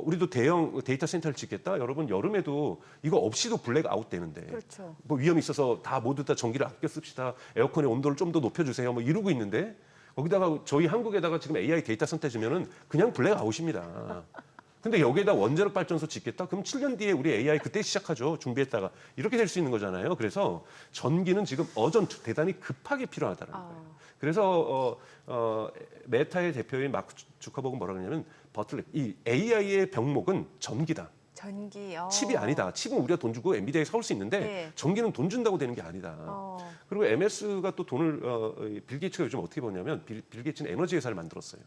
우리도 대형 데이터 센터를 짓겠다. 여러분 여름에도 이거 없이도 블랙아웃 되는데 그렇죠. 뭐 위험이 있어서 다 모두 다 전기를 아껴 씁시다. 에어컨의 온도를 좀 더 높여주세요. 뭐 이러고 있는데 거기다가 저희 한국에다가 지금 AI 데이터 센터 지면은 그냥 블랙아웃입니다. 근데 여기에다 원자력 발전소 짓겠다? 그럼 7년 뒤에 우리 AI 그때 시작하죠. 준비했다가. 이렇게 될 수 있는 거잖아요. 그래서 전기는 지금 어전트, 대단히 급하게 필요하다는 거예요. 그래서 메타의 대표인 마크 주커버그는 뭐라 그러냐면 버틀렉, 이 AI의 병목은 전기다. 전기. 칩이 아니다. 칩은 우리가 돈 주고 엔비디아에 사올 수 있는데 네. 전기는 돈 준다고 되는 게 아니다. 그리고 MS가 또 돈을 빌 게이츠가 요즘 어떻게 버냐면 빌 게이츠는 에너지 회사를 만들었어요.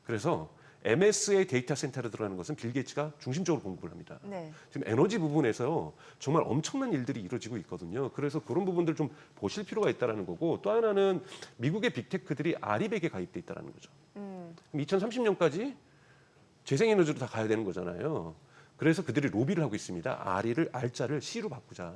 그래서 MS의 데이터 센터로 들어가는 것은 빌 게이츠가 중심적으로 공급을 합니다. 네. 지금 에너지 부분에서 정말 엄청난 일들이 이루어지고 있거든요. 그래서 그런 부분들 좀 보실 필요가 있다는 거고 또 하나는 미국의 빅테크들이 아리백에 가입돼 있다는 거죠. 그럼 2030년까지 재생에너지로 다 가야 되는 거잖아요. 그래서 그들이 로비를 하고 있습니다. R자를 C로 바꾸자.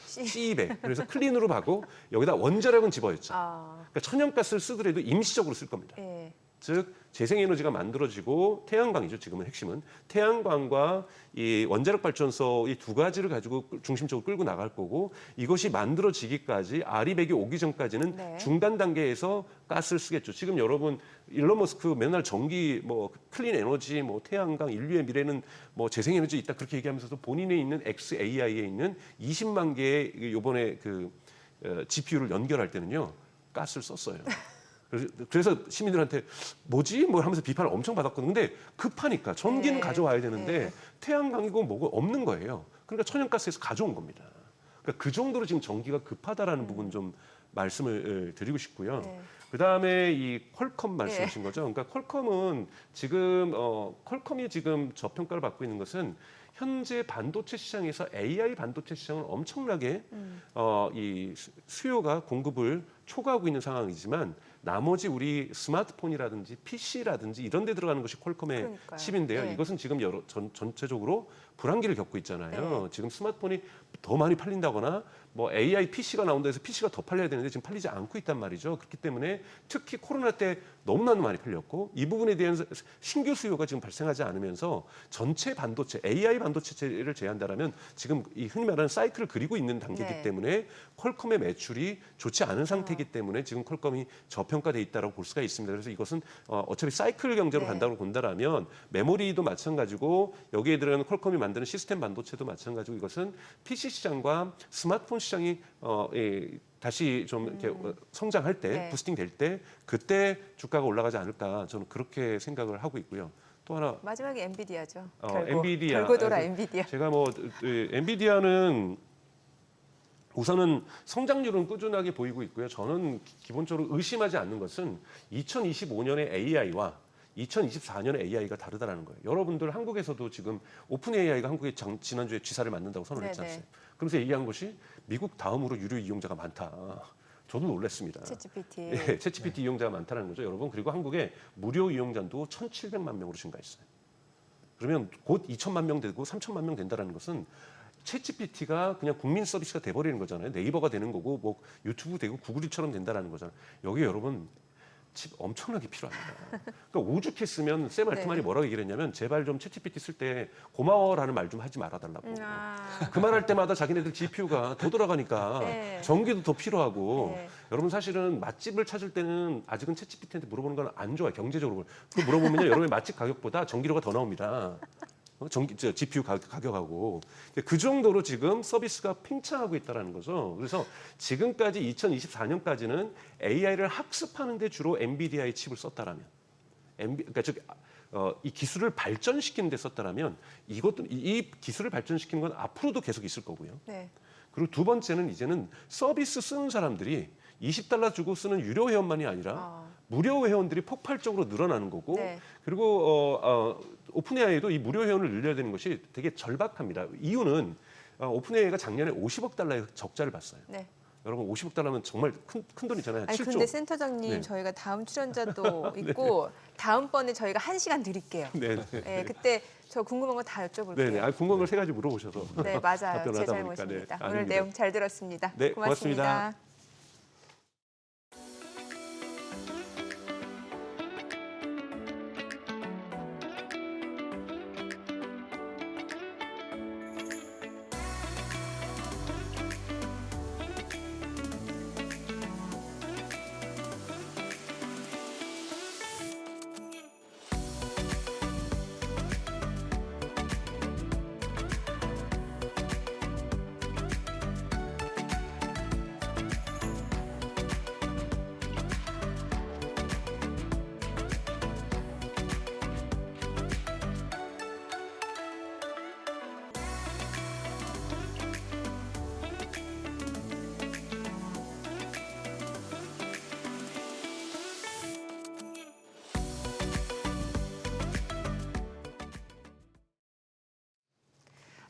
C200. 그래서 클린으로 하고 여기다 원자력은 집어였죠. 그러니까 천연가스를 쓰더라도 임시적으로 쓸 겁니다. 예. 즉 재생에너지가 만들어지고 태양광이죠. 지금은 핵심은 태양광과 이 원자력 발전소 이 두 가지를 가지고 중심적으로 끌고 나갈 거고 이것이 만들어지기까지 아리백이 오기 전까지는 네. 중단 단계에서 가스를 쓰겠죠. 지금 여러분 일론 머스크 맨날 전기 뭐 클린 에너지 뭐 태양광 인류의 미래는 뭐 재생에너지 있다 그렇게 얘기하면서도 본인에 있는 XAI에 있는 20만 개의 이번에 그 GPU를 연결할 때는요 가스를 썼어요. 그래서 시민들한테 뭐지? 뭐 하면서 비판을 엄청 받았거든요. 근데 급하니까 전기는 네. 가져와야 되는데 네. 태양광이고 뭐고 없는 거예요. 그러니까 천연가스에서 가져온 겁니다. 그러니까 그 정도로 지금 전기가 급하다라는 부분 좀 말씀을 드리고 싶고요. 네. 그다음에 이 퀄컴 말씀하신 거죠. 그러니까 퀄컴은 지금 퀄컴이 지금 저평가를 받고 있는 것은 현재 반도체 시장에서 AI 반도체 시장은 엄청나게 이 수요가 공급을 초과하고 있는 상황이지만 나머지 우리 스마트폰이라든지 PC라든지 이런 데 들어가는 것이 퀄컴의 그러니까요. 칩인데요. 네. 이것은 지금 전체적으로 불황기를 겪고 있잖아요. 네. 지금 스마트폰이 더 많이 팔린다거나 뭐 AI PC가 나온다 해서 PC가 더 팔려야 되는데 지금 팔리지 않고 있단 말이죠. 그렇기 때문에 특히 코로나 때 너무나도 많이 팔렸고 이 부분에 대한 신규 수요가 지금 발생하지 않으면서 전체 반도체, AI 반도체를 제한다라면 지금 이 흔히 말하는 사이클을 그리고 있는 단계이기 네. 때문에 퀄컴의 매출이 좋지 않은 상태이기 때문에 지금 퀄컴이 저평가돼 있다고 볼 수가 있습니다. 그래서 이것은 어차피 사이클 경제로 네. 간다고 본다라면 메모리도 마찬가지고 여기에 들어가는 퀄컴이 만드는 시스템 반도체도 마찬가지고 이것은 PC 시장과 스마트폰 시장이 다시 좀 이렇게 성장할 때 네. 부스팅 될 때 그때 주가가 올라가지 않을까 저는 그렇게 생각을 하고 있고요. 또 하나 마지막에 엔비디아죠. 엔비디아. 결국 돌아 엔비디아. 제가 뭐 엔비디아는 우선은 성장률은 꾸준하게 보이고 있고요. 저는 기본적으로 의심하지 않는 것은 2025년의 AI와 2024년의 AI가 다르다는 거예요. 여러분들 한국에서도 지금 오픈 AI가 한국에 지난주에 G사를 만든다고 선언했지 네네. 않습니까? 그러면서 얘기한 것이 미국 다음으로 유료 이용자가 많다. 저도 놀랐습니다. 챗GPT. 예, 챗GPT 이용자가 많다는 거죠, 여러분. 그리고 한국에 무료 이용자도 1,700만 명으로 증가했어요. 그러면 곧 2천만 명 되고 3천만 명 된다는 것은 챗GPT가 그냥 국민 서비스가 돼버리는 거잖아요. 네이버가 되는 거고 뭐 유튜브 되고 구글처럼 된다는 거잖아요. 여기 여러분 칩 엄청나게 필요합니다. 그러니까 오죽했으면 샘 알트만이 네. 뭐라고 얘기를 했냐면 제발 좀 챗GPT 쓸 때 고마워라는 말 좀 하지 말아달라고. 그 말 할 때마다 자기네들 GPU가 더 돌아가니까 네. 전기도 더 필요하고 네. 여러분 사실은 맛집을 찾을 때는 아직은 챗GPT한테 물어보는 건 안 좋아요. 경제적으로. 그 물어보면요 여러분의 맛집 가격보다 전기료가 더 나옵니다. GPU 가격하고 그 정도로 지금 서비스가 팽창하고 있다는 거죠. 그래서 지금까지 2024년까지는 AI를 학습하는 데 주로 엔비디아의 칩을 썼다라면, 그러니까 이 기술을 발전시키는 데 썼다라면 이것도 이 기술을 발전시키는 건 앞으로도 계속 있을 거고요. 네. 그리고 두 번째는 이제는 서비스 쓰는 사람들이 $20 주고 쓰는 유료 회원만이 아니라 무료 회원들이 폭발적으로 늘어나는 거고 네. 그리고 오픈 AI도 이 무료 회원을 늘려야 되는 것이 되게 절박합니다. 이유는 오픈 AI가 작년에 $50억 적자를 봤어요. 네. 여러분 $50억 정말 큰 돈이잖아요. 아니 7조. 근데 센터장님 네. 저희가 다음 출연자도 있고 다음번에 저희가 1시간 드릴게요. 네. 네, 그때 저 궁금한 거 다 여쭤볼게요. 네. 궁금한 걸 세 가지 물어보셔서. 네, 맞아요. 제 답변하다 보니까, 잘못입니다. 네, 오늘 아닙니다. 내용 잘 들었습니다. 네, 고맙습니다. 고맙습니다.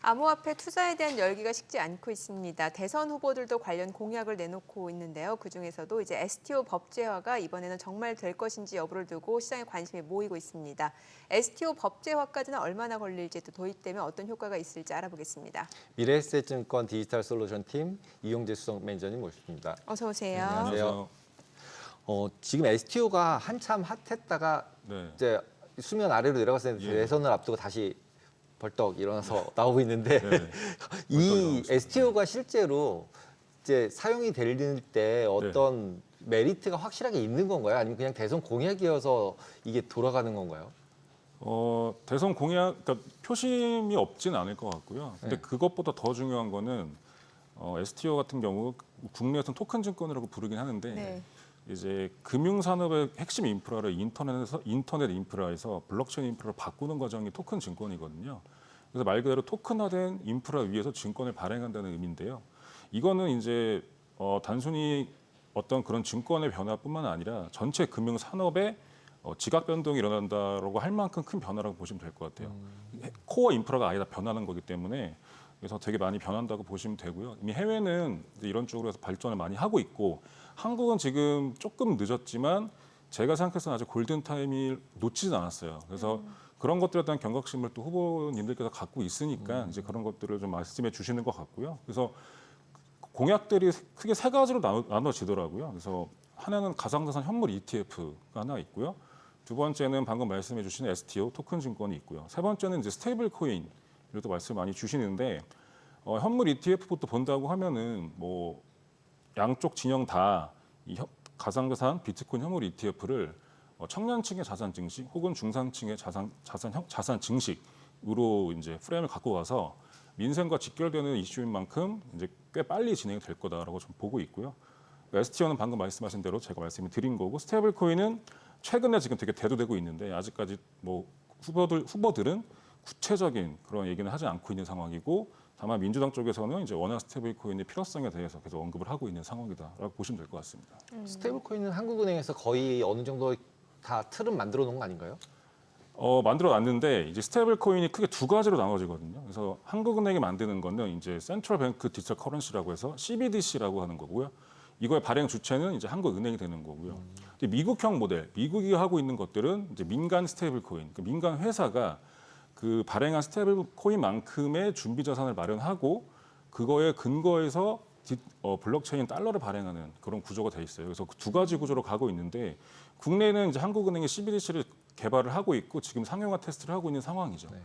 암호화폐 투자에 대한 열기가 식지 않고 있습니다. 대선 후보들도 관련 공약을 내놓고 있는데요. 그중에서도 이제 STO 법제화가 이번에는 정말 될 것인지 여부를 두고 시장에 관심이 모이고 있습니다. STO 법제화까지는 얼마나 걸릴지, 또 도입되면 어떤 효과가 있을지 알아보겠습니다. 미래에셋증권 디지털 솔루션 팀 이용재 수석 매니저님 모십니다. 어서 오세요. 안녕하세요. 지금 STO가 한참 핫했다가 네. 이제 수면 아래로 내려갔을 때 예. 대선을 앞두고 다시 벌떡 일어나서 나오고 있는데 네. 이 STO가 실제로 이제 사용이 될 때 어떤 메리트가 확실하게 있는 건가요? 아니면 그냥 대선 공약이어서 이게 돌아가는 건가요? 대선 공약, 그러니까 표심이 없진 않을 것 같고요. 근데 네. 그것보다 더 중요한 거는 STO 같은 경우 국내에서는 토큰 증권이라고 부르긴 하는데 네. 이제 금융산업의 핵심 인프라를 인터넷 인프라에서 블록체인 인프라로 바꾸는 과정이 토큰 증권이거든요. 그래서 말 그대로 토큰화된 인프라 위에서 증권을 발행한다는 의미인데요. 이거는 이제 단순히 어떤 그런 증권의 변화뿐만 아니라 전체 금융산업의 지각 변동이 일어난다라고 할 만큼 큰 변화라고 보시면 될 것 같아요. 코어 인프라가 아예 다 변하는 거기 때문에 그래서 되게 많이 변한다고 보시면 되고요. 이미 해외는 이제 이런 쪽으로 해서 발전을 많이 하고 있고 한국은 지금 조금 늦었지만 제가 생각해서는 아직 골든 타임을 놓치진 않았어요. 그래서 그런 것들에 대한 경각심을 또 후보님들께서 갖고 있으니까 이제 그런 것들을 좀 말씀해 주시는 것 같고요. 그래서 공약들이 크게 세 가지로 나눠지더라고요. 그래서 하나는 가상자산 현물 ETF가 하나 있고요. 두 번째는 방금 말씀해 주신 STO 토큰 증권이 있고요. 세 번째는 이제 스테이블 코인 이것도 말씀 많이 주시는데 현물 ETF부터 본다고 하면은 뭐 양쪽 진영 다 이 가상자산 비트코인 현물 ETF를 청년층의 자산 증식 혹은 중산층의 자산 증식으로 이제 프레임을 갖고 가서 민생과 직결되는 이슈인 만큼 이제 꽤 빨리 진행이 될 거다라고 좀 보고 있고요. STO는 방금 말씀하신 대로 제가 말씀을 드린 거고 스테이블 코인은 최근에 지금 되게 대두되고 있는데 아직까지 뭐 후보들은 구체적인 그런 얘기는 하지 않고 있는 상황이고 다만 민주당 쪽에서는 이제 원화 스테이블 코인의 필요성에 대해서 계속 언급을 하고 있는 상황이다라고 보시면 될 것 같습니다. 스테이블 코인은 한국은행에서 거의 어느 정도 다 틀은 만들어 놓은 거 아닌가요? 만들어 놨는데 이제 스테이블 코인이 크게 두 가지로 나눠지거든요. 그래서 한국은행이 만드는 거는 이제 센트럴 뱅크 디지털 커런시라고 해서 CBDC라고 하는 거고요. 이거의 발행 주체는 이제 한국은행이 되는 거고요. 근데 미국형 모델, 미국이 하고 있는 것들은 이제 민간 스테이블 코인, 그러니까 민간 회사가 그 발행한 스테이블 코인만큼의 준비 자산을 마련하고 그거에 근거해서 블록체인 달러를 발행하는 그런 구조가 돼 있어요. 그래서 그 두 가지 구조로 가고 있는데 국내는 이제 한국은행이 CBDC를 개발을 하고 있고 지금 상용화 테스트를 하고 있는 상황이죠. 네.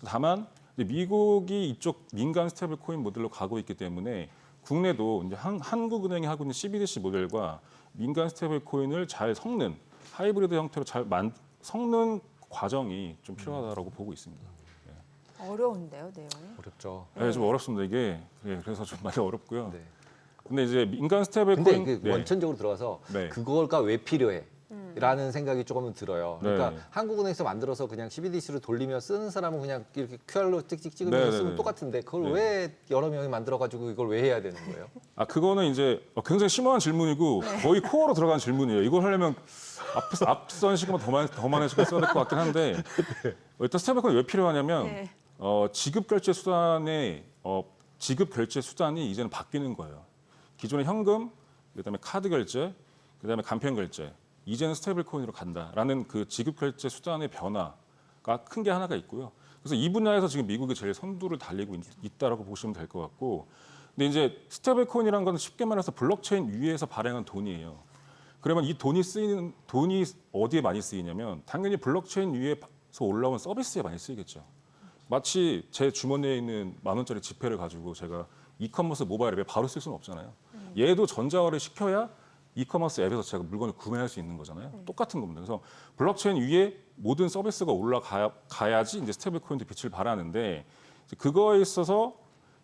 다만 이제 미국이 이쪽 민간 스테이블 코인 모델로 가고 있기 때문에 국내도 이제 한국은행이 하고 있는 CBDC 모델과 민간 스테이블 코인을 잘 섞는 하이브리드 형태로 잘 섞는 과정이 좀 필요하다고 보고 있습니다. 어려운데요, 내용이? 어렵죠. 네, 좀 어렵습니다 이게. 그래서 좀 많이 어렵고요. 네. 근데 이제 민간 스테이블 근데 코인 그 원천적으로 들어가서 네. 그거가 왜 필요해? 라는 생각이 조금은 들어요. 그러니까 네. 한국은행에서 만들어서 그냥 CBDC로 돌리면 쓰는 사람은 그냥 이렇게 QR로 찍찍 찍으면 네, 쓰면 네. 똑같은데 그걸 네. 왜 여러 명이 만들어가지고 이걸 왜 해야 되는 거예요? 그거는 이제 굉장히 심오한 질문이고 거의 코어로 들어간 질문이에요. 이걸 하려면 앞선 시간만 더 많은 시간 써야 될 것 같긴 한데 일단 스테이블 코인이 왜 필요하냐면 네. 지급 결제 수단이 이제는 바뀌는 거예요. 기존의 현금, 그다음에 카드 결제, 그다음에 간편 결제, 이제는 스테이블 코인으로 간다라는 그 지급 결제 수단의 변화가 큰 게 하나가 있고요. 그래서 이 분야에서 지금 미국이 제일 선두를 달리고 있다라고 보시면 될 것 같고, 근데 이제 스테이블 코인이라는 건 쉽게 말해서 블록체인 위에서 발행한 돈이에요. 그러면 이 돈이 어디에 많이 쓰이냐면 당연히 블록체인 위에서 올라온 서비스에 많이 쓰이겠죠. 마치 제 주머니에 있는 10,000원짜리 지폐를 가지고 제가 이커머스 모바일 앱에 바로 쓸 수는 없잖아요. 얘도 전자화를 시켜야 이커머스 앱에서 제가 물건을 구매할 수 있는 거잖아요. 똑같은 겁니다. 그래서 블록체인 위에 모든 서비스가 올라가야지 이제 스테이블 코인도 빛을 발하는데 그거에 있어서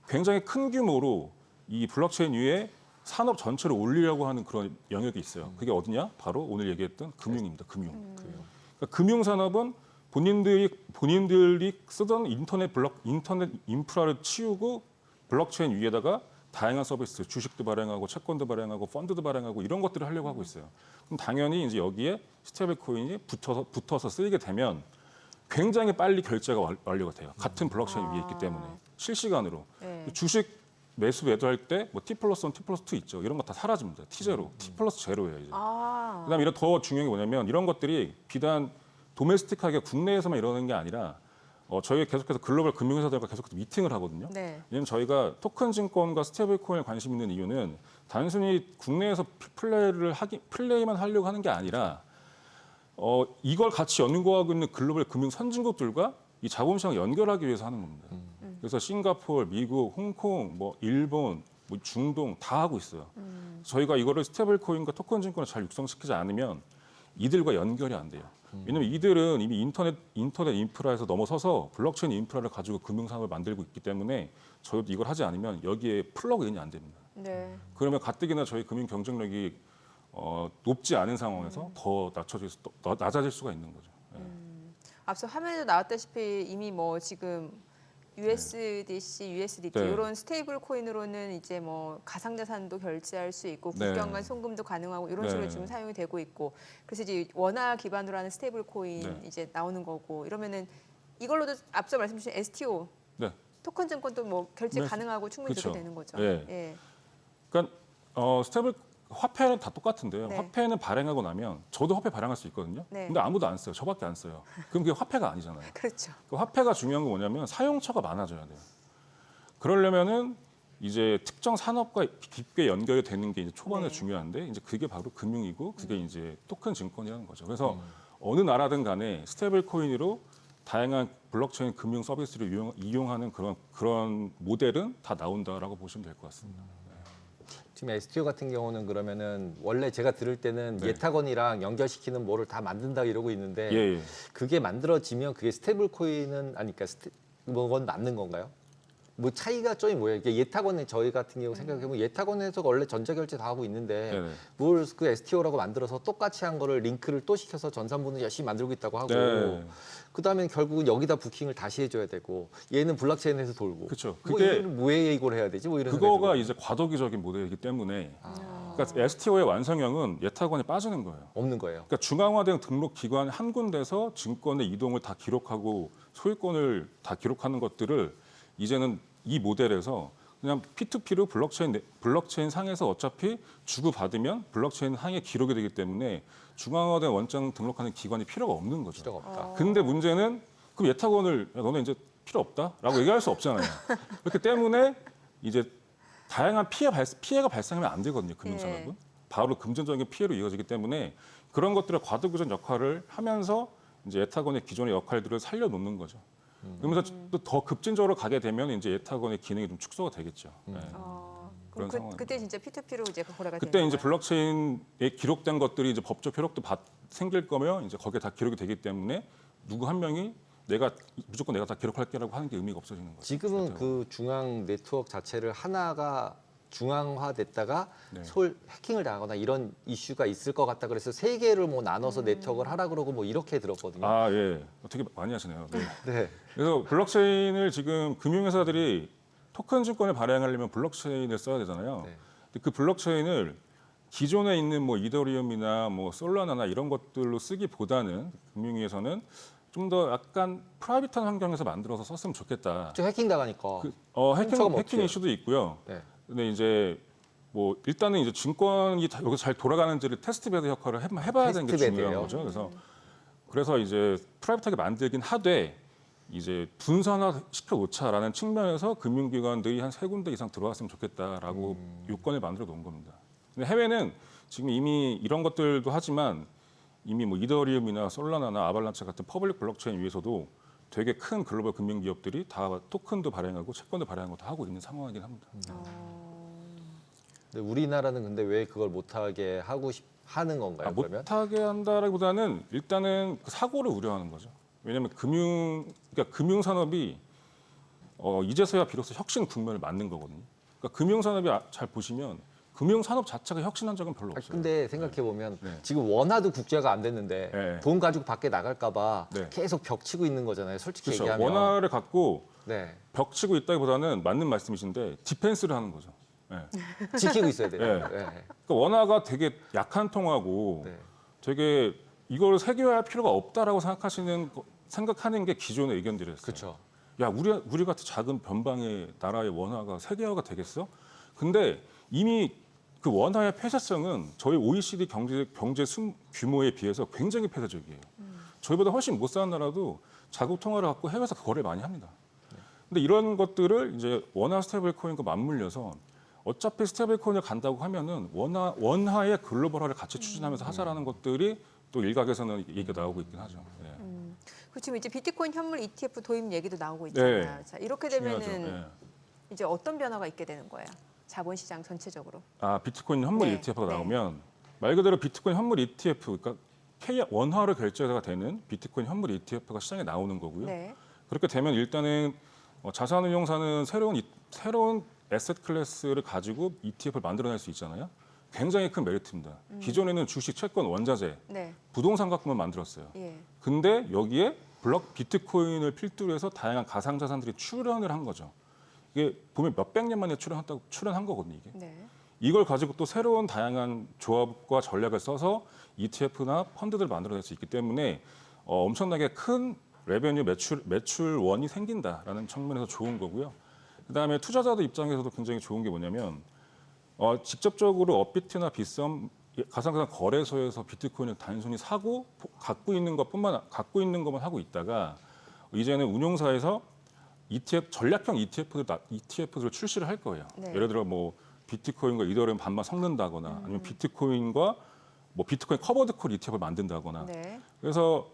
굉장히 큰 규모로 이 블록체인 위에 산업 전체를 올리려고 하는 그런 영역이 있어요. 그게 어디냐? 바로 오늘 얘기했던 금융입니다. 금융. 그러니까 금융 산업은 본인들이 쓰던 인터넷 인프라를 치우고 블록체인 위에다가 다양한 서비스, 주식도 발행하고 채권도 발행하고 펀드도 발행하고 이런 것들을 하려고 하고 있어요. 그럼 당연히 이제 여기에 스테이블 코인이 붙어서 쓰이게 되면 굉장히 빨리 결제가 완료가 돼요. 같은 블록체인 위에 있기 때문에 실시간으로 네. 주식 매수 매도할 때 뭐 T+1, T+2 있죠. 이런 거 다 사라집니다. T0, T+0예요 이제. 그다음에 이런 더 중요한 게 뭐냐면 이런 것들이 비단 도메스틱하게 국내에서만 이러는 게 아니라 저희가 계속해서 글로벌 금융회사들과 계속해서 미팅을 하거든요. 네. 왜냐하면 저희가 토큰 증권과 스테이블 코인에 관심 있는 이유는 단순히 국내에서 플레이만 하려고 하는 게 아니라 이걸 같이 연구하고 있는 글로벌 금융 선진국들과 이 자본시장을 연결하기 위해서 하는 겁니다. 그래서 싱가포르, 미국, 홍콩, 뭐 일본, 뭐 중동 다 하고 있어요. 저희가 이거를 스테이블 코인과 토큰 증권을 잘 육성시키지 않으면 이들과 연결이 안 돼요. 왜냐하면 이들은 이미 인터넷 인프라에서 넘어서서 블록체인 인프라를 가지고 금융산업을 만들고 있기 때문에 저희도 이걸 하지 않으면 여기에 플러그인이 안 됩니다. 네. 그러면 가뜩이나 저희 금융 경쟁력이 높지 않은 상황에서 더 낮아질 수가 있는 거죠. 앞서 화면에도 나왔다시피 이미 뭐 지금 USDC, USDT 네. 이런 스테이블 코인으로는 이제 뭐 가상자산도 결제할 수 있고 네. 국경 간 송금도 가능하고 이런 네. 식으로 지금 사용이 되고 있고 그래서 이제 원화 기반으로 하는 스테이블 코인 네. 이제 나오는 거고 이러면은 이걸로도 앞서 말씀 주신 STO 네. 토큰 증권도 뭐 결제 네. 가능하고 충분히 그쵸. 그렇게 되는 거죠. 네. 예. 그러니까 스테이블 화폐는 다 똑같은데요. 네. 화폐는 발행하고 나면 저도 화폐 발행할 수 있거든요. 네. 근데 아무도 안 써요. 저밖에 안 써요. 그럼 그게 화폐가 아니잖아요. 그렇죠. 그 화폐가 중요한 건 뭐냐면 사용처가 많아져야 돼요. 그러려면은 이제 특정 산업과 깊게 연결이 되는 게 이제 초반에 네. 중요한데 이제 그게 바로 금융이고 그게 이제 토큰 증권이라는 거죠. 그래서 어느 나라든 간에 스테이블 코인으로 다양한 블록체인 금융 서비스를 이용하는 그런 모델은 다 나온다라고 보시면 될 것 같습니다. 지금 STO 같은 경우는 그러면은 원래 제가 들을 때는 네. 예탁원이랑 연결시키는 뭐를 다 만든다 이러고 있는데 예, 예. 그게 만들어지면 그게 스테이블 코인은 아니까 그건 맞는 건가요? 뭐 차이가 좀 뭐예요? 이게 예탁원에 저희 같은 경우 생각해보면 예탁원에서 원래 전자결제 다 하고 있는데 네네. 뭘 그 STO라고 만들어서 똑같이 한 거를 링크를 또 시켜서 전산부는 열심히 만들고 있다고 하고 네. 그다음에 결국은 여기다 부킹을 다시 해줘야 되고 얘는 블록체인에서 돌고 그쵸. 뭐 그게 이거는 왜 이걸 해야 되지? 뭐 이런 그거가 생각이 이제 과도기적인 모델이기 때문에 아. 그러니까 STO의 완성형은 예탁원에 빠지는 거예요. 없는 거예요. 그러니까 중앙화된 등록 기관 한 군데서 증권의 이동을 다 기록하고 소유권을 다 기록하는 것들을 이제는 이 모델에서 그냥 P2P로 블록체인 상에서 어차피 주고받으면 블록체인 상에 기록이 되기 때문에 중앙화된 원장 등록하는 기관이 필요가 없는 거죠. 필요가 없다. 근데 문제는 그 예탁원을 야, 너네 이제 필요 없다라고 얘기할 수 없잖아요. 그렇기 때문에 이제 다양한 피해가 발생하면 안 되거든요. 금융산업은. 예. 바로 금전적인 피해로 이어지기 때문에 그런 것들을 과도기적 역할을 하면서 이제 예탁원의 기존의 역할들을 살려놓는 거죠. 그러면서 또 더 급진적으로 가게 되면 이제 예탁원의 기능이 좀 축소가 되겠죠. 네. 그럼 그런 상황입니다. 그때 진짜 P2P로 이제 거래가 그때 되는 이제 거예요? 블록체인에 기록된 것들이 이제 법적 효력도 생길 거면 이제 거기에 다 기록이 되기 때문에 누구 한 명이 무조건 내가 다 기록할게라고 하는 게 의미가 없어지는 거죠. 지금은 그 중앙 네트워크 자체를 하나가 중앙화됐다가 네. 해킹을 당하거나 이런 이슈가 있을 것 같다 그래서 세 개를 뭐 나눠서 네트워크를 하라 그러고 뭐 이렇게 들었거든요. 아 예, 되게 많이 하시네요. 네. 네. 그래서 블록체인을 지금 금융회사들이 토큰 증권을 발행하려면 블록체인을 써야 되잖아요. 네. 근데 그 블록체인을 기존에 있는 뭐 이더리움이나 뭐 솔라나나 이런 것들로 쓰기보다는 금융위에서는 좀 더 약간 프라이빗한 환경에서 만들어서 썼으면 좋겠다. 저 해킹 당하니까. 해킹 없지. 이슈도 있고요. 네. 근데 이제 뭐 일단은 이제 증권이 여기서 잘 돌아가는지를 테스트베드 역할을 해봐야 되는 게 중요한 테스트베드예요? 거죠. 그래서 이제 프라이빗하게 만들긴 하되 이제 분산화 시켜 놓자라는 측면에서 금융기관들이 한 3군데 이상 들어왔으면 좋겠다라고 요건을 만들어 놓은 겁니다. 근데 해외는 지금 이미 이런 것들도 하지만 이미 뭐 이더리움이나 솔라나나 아발란체 같은 퍼블릭 블록체인 위에서도 되게 큰 글로벌 금융 기업들이 다 토큰도 발행하고 채권도 발행하고 다 하고 있는 상황이긴 합니다. 근데 우리나라는 근데 왜 그걸 못하게 하는 건가요? 그러면? 못하게 한다라기보다는 일단은 그 사고를 우려하는 거죠. 왜냐하면 그러니까 금융산업이 이제서야 비로소 혁신 국면을 맞는 거거든요. 그러니까 금융산업이 잘 보시면 금융산업 자체가 혁신한 적은 별로 없어요. 근데 생각해 보면 네. 지금 원화도 국제화가 안 됐는데 네. 돈 가지고 밖에 나갈까봐 네. 계속 벽치고 있는 거잖아요. 솔직히 그렇죠. 얘기하면. 원화를 갖고 네. 벽치고 있다기보다는 맞는 말씀이신데 디펜스를 하는 거죠. 네. 지키고 있어야 돼요. 네. 네. 그러니까 원화가 되게 약한 통화고 네. 되게 이걸 세계화할 필요가 없다라고 생각하시는 생각하는 게 기존의 의견들이었어요. 그렇죠. 야, 우리 같은 작은 변방의 나라의 원화가 세계화가 되겠어? 근데 이미 그 원화의 폐쇄성은 저희 OECD 경제 규모에 비해서 굉장히 폐쇄적이에요. 저희보다 훨씬 못 사는 나라도 자국 통화를 갖고 해외에서 거래를 많이 합니다. 근데 이런 것들을 이제 원화 스테이블 코인과 맞물려서 어차피 스테이블 코인을 간다고 하면은 원화의 글로벌화를 같이 추진하면서 하자라는 것들이 또 일각에서는 얘기가 나오고 있긴 하죠. 예. 그 지금 이제 비트코인 현물 ETF 도입 얘기도 나오고 있잖아요. 네. 자, 이렇게 중요하죠. 되면은 예. 이제 어떤 변화가 있게 되는 거예요? 자본시장 전체적으로. 아, 비트코인 현물 네, ETF가 네. 나오면 말 그대로 비트코인 현물 ETF, 그러니까 원화로 결제가 되는 비트코인 현물 ETF가 시장에 나오는 거고요. 네. 그렇게 되면 일단은 자산운용사는 새로운 에셋 클래스를 가지고 ETF를 만들어낼 수 있잖아요. 굉장히 큰 메리트입니다. 기존에는 주식, 채권, 원자재, 네. 부동산 갖고만 만들었어요. 예. 근데 여기에 비트코인을 필두로 해서 다양한 가상자산들이 출현을 한 거죠. 이게 보면 몇백 년 만에 출현한 거거든요. 이게. 네. 이걸 가지고 또 새로운 다양한 조합과 전략을 써서 ETF나 펀드들을 만들어낼 수 있기 때문에 엄청나게 큰 레베뉴 매출원이 생긴다라는 측면에서 좋은 거고요. 그다음에 투자자들 입장에서도 굉장히 좋은 게 뭐냐면 직접적으로 업비트나 빗썸 가상자산 거래소에서 비트코인을 단순히 사고 갖고 있는 것만 하고 있다가 이제는 운용사에서 전략형 ETF들을 출시를 할 거예요. 네. 예를 들어 뭐 비트코인과 이더리움 반반 섞는다거나 아니면 비트코인과 뭐 비트코인 커버드 콜 ETF를 만든다거나. 네. 그래서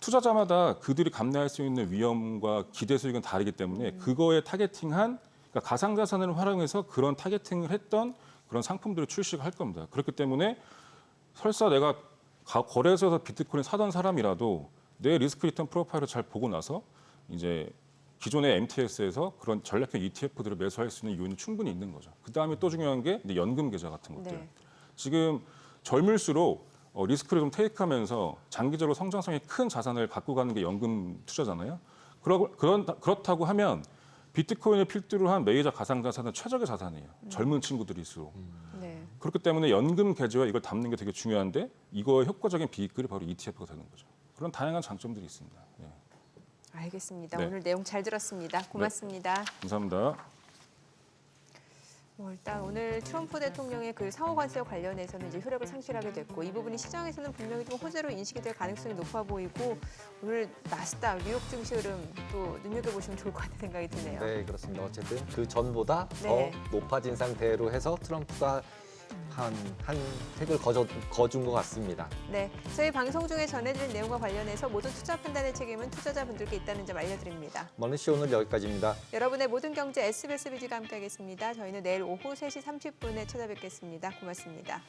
투자자마다 그들이 감내할 수 있는 위험과 기대 수익은 다르기 때문에 그거에 타겟팅한 그러니까 가상자산을 활용해서 그런 타겟팅을 했던 그런 상품들을 출시를 할 겁니다. 그렇기 때문에 설사 내가 거래소에서 비트코인 사던 사람이라도 내 리스크 리턴 프로파일을 잘 보고 나서 이제 기존의 MTS에서 그런 전략형 ETF들을 매수할 수 있는 요인이 충분히 있는 거죠. 그다음에 또 중요한 게 이제 연금 계좌 같은 것들. 네. 지금 젊을수록 리스크를 좀 테이크하면서 장기적으로 성장성이 큰 자산을 갖고 가는 게 연금 투자잖아요. 그렇다고 하면 비트코인을 필두로 한 메이저 가상자산은 최적의 자산이에요. 젊은 친구들일수록. 네. 그렇기 때문에 연금 계좌에 이걸 담는 게 되게 중요한데 이거의 효과적인 비익글이 바로 ETF가 되는 거죠. 그런 다양한 장점들이 있습니다. 네. 알겠습니다. 네. 오늘 내용 잘 들었습니다. 고맙습니다. 감사합니다. 일단 오늘 트럼프 대통령의 그 상호 관세 관련해서는 이제 효력을 상실하게 됐고 이 부분이 시장에서는 분명히 좀 호재로 인식이 될 가능성이 높아 보이고 오늘 나스닥 뉴욕 증시 흐름 또 눈여겨보시면 좋을 것 같은 생각이 드네요. 네, 그렇습니다. 어쨌든 그 전보다 네. 더 높아진 상태로 해서 트럼프가 한 획을 거둔 것 같습니다. 네, 저희 방송 중에 전해드린 내용과 관련해서 모든 투자 판단의 책임은 투자자분들께 있다는 점 알려드립니다. 머니쇼 오늘 여기까지입니다. 여러분의 모든 경제 SBS 비즈가 함께하겠습니다. 저희는 내일 오후 3시 30분에 찾아뵙겠습니다. 고맙습니다.